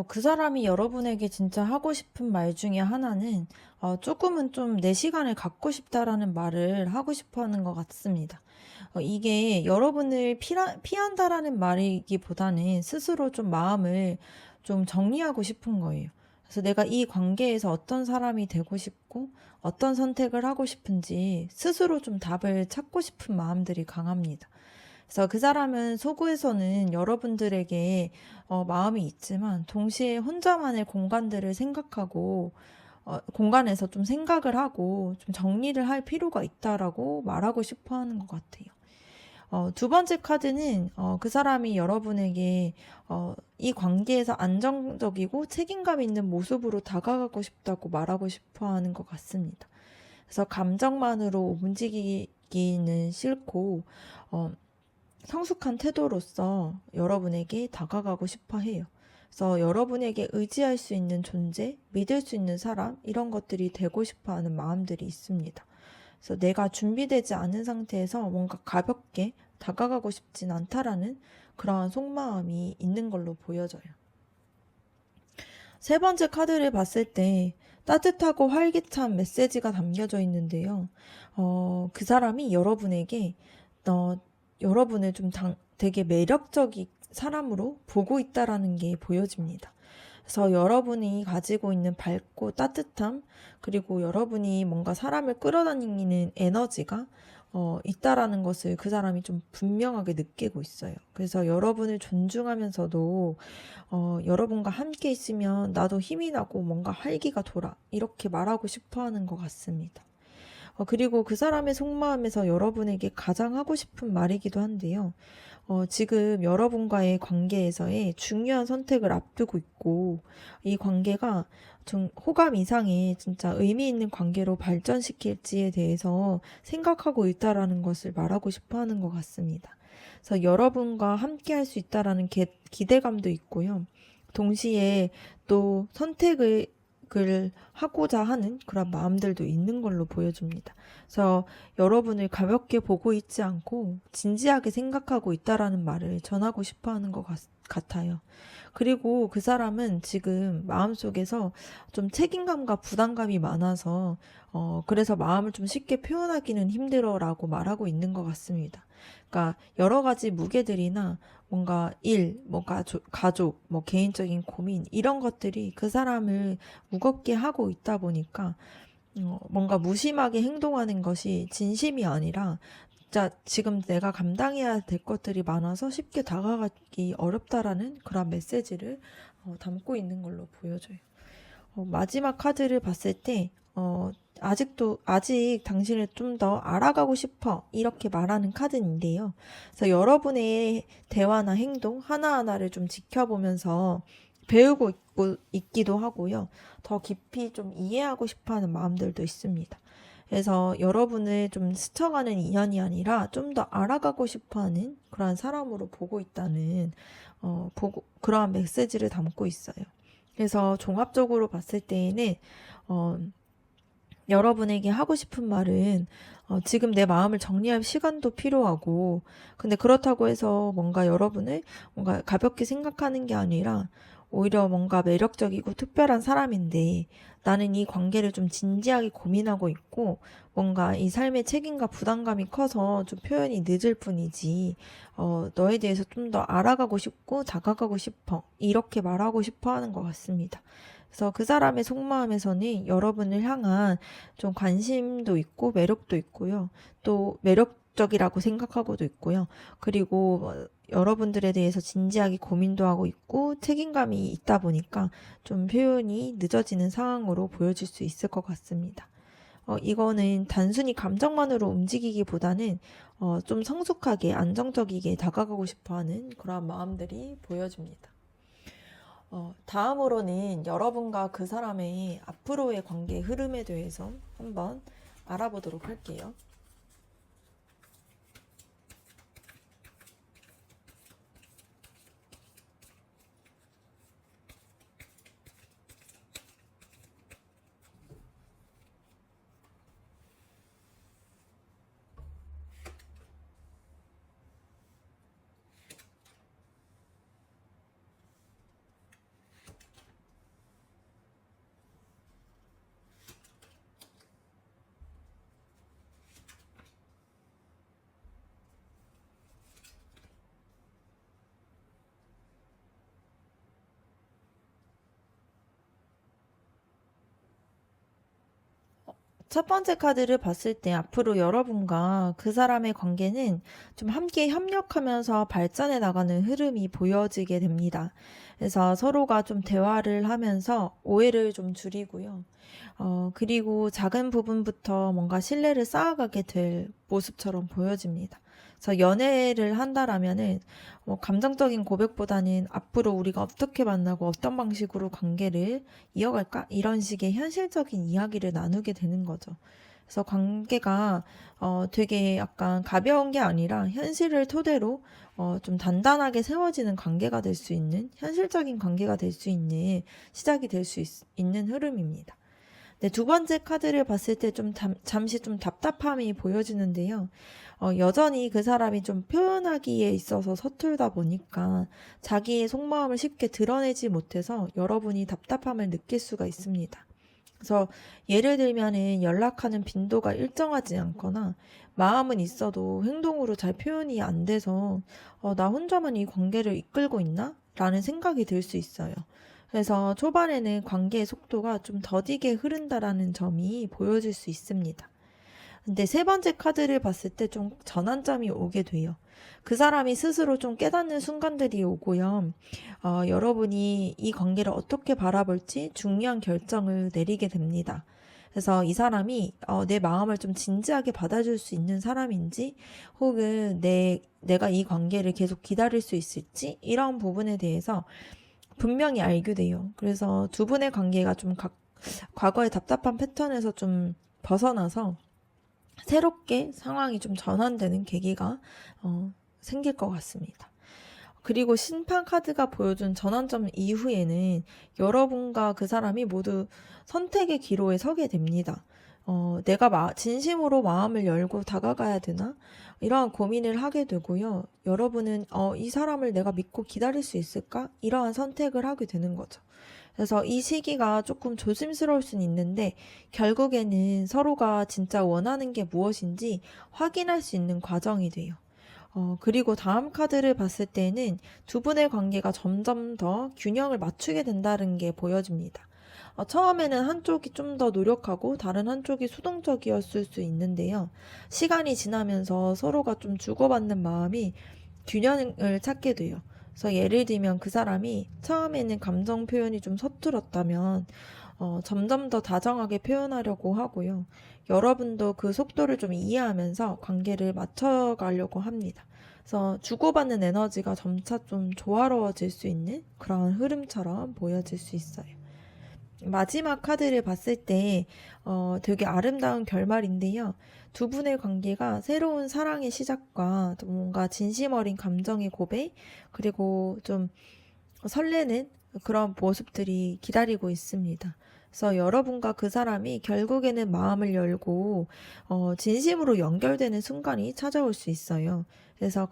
그 사람이 여러분에게 진짜 하고 싶은 말 중에 하나는 조금은 좀 내 시간을 갖고 싶다라는 말을 하고 싶어 하는 것 같습니다. 이게 여러분을 피한다라는 말이기보다는 스스로 좀 마음을 좀 정리하고 싶은 거예요. 그래서 내가 이 관계에서 어떤 사람이 되고 싶고 어떤 선택을 하고 싶은지 스스로 좀 답을 찾고 싶은 마음들이 강합니다. 그래서 그 사람은 소구에서는 여러분들에게 마음이 있지만 동시에 혼자만의 공간들을 생각하고 공간에서 좀 생각을 하고 좀 정리를 할 필요가 있다라고 말하고 싶어 하는 것 같아요. 두 번째 카드는 그 사람이 여러분에게 이 관계에서 안정적이고 책임감 있는 모습으로 다가가고 싶다고 말하고 싶어 하는 것 같습니다. 그래서 감정만으로 움직이기는 싫고 성숙한 태도로서 여러분에게 다가가고 싶어 해요. 그래서 여러분에게 의지할 수 있는 존재, 믿을 수 있는 사람, 이런 것들이 되고 싶어 하는 마음들이 있습니다. 그래서 내가 준비되지 않은 상태에서 뭔가 가볍게 다가가고 싶진 않다라는 그러한 속마음이 있는 걸로 보여져요. 세 번째 카드를 봤을 때 따뜻하고 활기찬 메시지가 담겨져 있는데요. 그 사람이 여러분에게 여러분을 좀 되게 매력적인 사람으로 보고 있다라는 게 보여집니다. 그래서 여러분이 가지고 있는 밝고 따뜻함, 그리고 여러분이 뭔가 사람을 끌어다니는 에너지가 있다라는 것을 그 사람이 좀 분명하게 느끼고 있어요. 그래서 여러분을 존중하면서도 여러분과 함께 있으면 나도 힘이 나고 뭔가 활기가 돌아. 이렇게 말하고 싶어 하는 것 같습니다. 그리고 그 사람의 속마음에서 여러분에게 가장 하고 싶은 말이기도 한데요. 지금 여러분과의 관계에서의 중요한 선택을 앞두고 있고, 이 관계가 좀 호감 이상의 진짜 의미 있는 관계로 발전시킬지에 대해서 생각하고 있다라는 것을 말하고 싶어 하는 것 같습니다. 그래서 여러분과 함께 할 수 있다라는 기대감도 있고요. 동시에 또 선택을 하고자 하는 그런 마음들도 있는 걸로 보여줍니다. 그래서 여러분을 가볍게 보고 있지 않고 진지하게 생각하고 있다라는 말을 전하고 싶어 하는 것 같아요. 그리고 그 사람은 지금 마음속에서 좀 책임감과 부담감이 많아서 그래서 마음을 좀 쉽게 표현하기는 힘들어라고 말하고 있는 것 같습니다. 그러니까 여러 가지 무게들이나 뭔가 뭐 가족, 뭐 개인적인 고민 이런 것들이 그 사람을 무겁게 하고 있다 보니까 뭔가 무심하게 행동하는 것이 진심이 아니라 진짜 지금 내가 감당해야 될 것들이 많아서 쉽게 다가가기 어렵다라는 그런 메시지를 담고 있는 걸로 보여져요. 마지막 카드를 봤을 때, 아직 당신을 좀 더 알아가고 싶어. 이렇게 말하는 카드인데요. 그래서 여러분의 대화나 행동 하나하나를 좀 지켜보면서 배우고 있기도 하고요. 더 깊이 좀 이해하고 싶어 하는 마음들도 있습니다. 그래서 여러분을 좀 스쳐가는 인연이 아니라 좀 더 알아가고 싶어 하는 그러한 사람으로 보고 있다는, 그러한 메시지를 담고 있어요. 그래서 종합적으로 봤을 때에는 어, 여러분에게 하고 싶은 말은 지금 내 마음을 정리할 시간도 필요하고 근데 그렇다고 해서 뭔가 여러분을 뭔가 가볍게 생각하는 게 아니라 오히려 뭔가 매력적이고 특별한 사람인데 나는 이 관계를 좀 진지하게 고민하고 있고 뭔가 이 삶의 책임과 부담감이 커서 좀 표현이 늦을 뿐이지 너에 대해서 좀 더 알아가고 싶고 다가가고 싶어 이렇게 말하고 싶어 하는 것 같습니다. 그래서 그 사람의 속마음에서는 여러분을 향한 좀 관심도 있고 매력도 있고요. 또 매력적이라고 생각하고도 있고요. 그리고 여러분들에 대해서 진지하게 고민도 하고 있고 책임감이 있다 보니까 좀 표현이 늦어지는 상황으로 보여질 수 있을 것 같습니다. 이거는 단순히 감정만으로 움직이기보다는 좀 성숙하게 안정적이게 다가가고 싶어 하는 그런 마음들이 보여집니다. 다음으로는 여러분과 그 사람의 앞으로의 관계 흐름에 대해서 한번 알아보도록 할게요. 첫 번째 카드를 봤을 때 앞으로 여러분과 그 사람의 관계는 좀 함께 협력하면서 발전해 나가는 흐름이 보여지게 됩니다. 그래서 서로가 좀 대화를 하면서 오해를 좀 줄이고요. 그리고 작은 부분부터 뭔가 신뢰를 쌓아가게 될 모습처럼 보여집니다. 그래서 연애를 한다라면은 감정적인 고백보다는 앞으로 우리가 어떻게 만나고 어떤 방식으로 관계를 이어갈까? 이런 식의 현실적인 이야기를 나누게 되는 거죠. 그래서 관계가 되게 약간 가벼운 게 아니라 현실을 토대로 좀 단단하게 세워지는 관계가 될 수 있는 현실적인 관계가 될 수 있는 시작이 될 수 있는 흐름입니다. 네, 두 번째 카드를 봤을 때 잠시 좀 답답함이 보여지는데요. 여전히 그 사람이 좀 표현하기에 있어서 서툴다 보니까 자기의 속마음을 쉽게 드러내지 못해서 여러분이 답답함을 느낄 수가 있습니다. 그래서 예를 들면은 연락하는 빈도가 일정하지 않거나 마음은 있어도 행동으로 잘 표현이 안 돼서 나 혼자만 이 관계를 이끌고 있나? 라는 생각이 들 수 있어요. 그래서 초반에는 관계의 속도가 좀 더디게 흐른다라는 점이 보여질 수 있습니다. 근데 세 번째 카드를 봤을 때 좀 전환점이 오게 돼요. 그 사람이 스스로 좀 깨닫는 순간들이 오고요. 여러분이 이 관계를 어떻게 바라볼지 중요한 결정을 내리게 됩니다. 그래서 이 사람이 내 마음을 좀 진지하게 받아줄 수 있는 사람인지 혹은 내가 이 관계를 계속 기다릴 수 있을지 이런 부분에 대해서 분명히 알게 돼요. 그래서 두 분의 관계가 좀 과거의 답답한 패턴에서 좀 벗어나서 새롭게 상황이 좀 전환되는 계기가 생길 것 같습니다. 그리고 심판 카드가 보여준 전환점 이후에는 여러분과 그 사람이 모두 선택의 기로에 서게 됩니다. 내가 진심으로 마음을 열고 다가가야 되나? 이러한 고민을 하게 되고요. 여러분은 이 사람을 내가 믿고 기다릴 수 있을까? 이러한 선택을 하게 되는 거죠. 그래서 이 시기가 조금 조심스러울 수는 있는데 결국에는 서로가 진짜 원하는 게 무엇인지 확인할 수 있는 과정이 돼요. 그리고 다음 카드를 봤을 때는 두 분의 관계가 점점 더 균형을 맞추게 된다는 게 보여집니다. 처음에는 한쪽이 좀 더 노력하고 다른 한쪽이 수동적이었을 수 있는데요. 시간이 지나면서 서로가 좀 주고받는 마음이 균형을 찾게 돼요. 그래서 예를 들면 그 사람이 처음에는 감정 표현이 좀 서툴었다면 점점 더 다정하게 표현하려고 하고요. 여러분도 그 속도를 좀 이해하면서 관계를 맞춰가려고 합니다. 그래서 주고받는 에너지가 점차 좀 조화로워질 수 있는 그런 흐름처럼 보여질 수 있어요. 마지막 카드를 봤을 때, 되게 아름다운 결말인데요. 두 분의 관계가 새로운 사랑의 시작과 또 뭔가 진심 어린 감정의 고백, 그리고 좀 설레는 그런 모습들이 기다리고 있습니다. 그래서 여러분과 그 사람이 결국에는 마음을 열고 진심으로 연결되는 순간이 찾아올 수 있어요. 그래서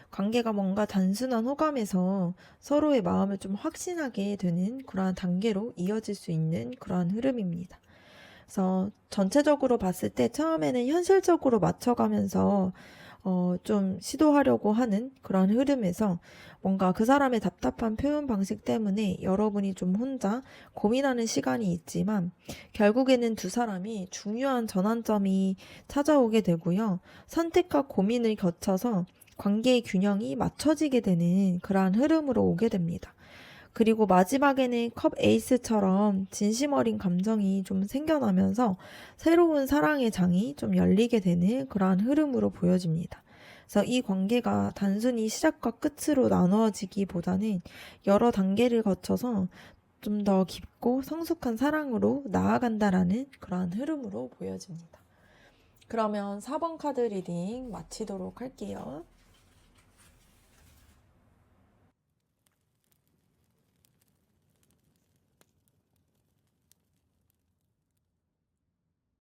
관계가 뭔가 단순한 호감에서 서로의 마음을 좀 확신하게 되는 그러한 단계로 이어질 수 있는 그러한 흐름입니다. 그래서 전체적으로 봤을 때 처음에는 현실적으로 맞춰가면서 좀 시도하려고 하는 그런 흐름에서 뭔가 그 사람의 답답한 표현 방식 때문에 여러분이 좀 혼자 고민하는 시간이 있지만 결국에는 두 사람이 중요한 전환점이 찾아오게 되고요. 선택과 고민을 거쳐서 관계의 균형이 맞춰지게 되는 그러한 흐름으로 오게 됩니다. 그리고 마지막에는 컵 에이스처럼 진심 어린 감정이 좀 생겨나면서 새로운 사랑의 장이 좀 열리게 되는 그러한 흐름으로 보여집니다. 그래서 이 관계가 단순히 시작과 끝으로 나누어지기보다는 여러 단계를 거쳐서 좀 더 깊고 성숙한 사랑으로 나아간다라는 그러한 흐름으로 보여집니다. 그러면 4번 카드 리딩 마치도록 할게요.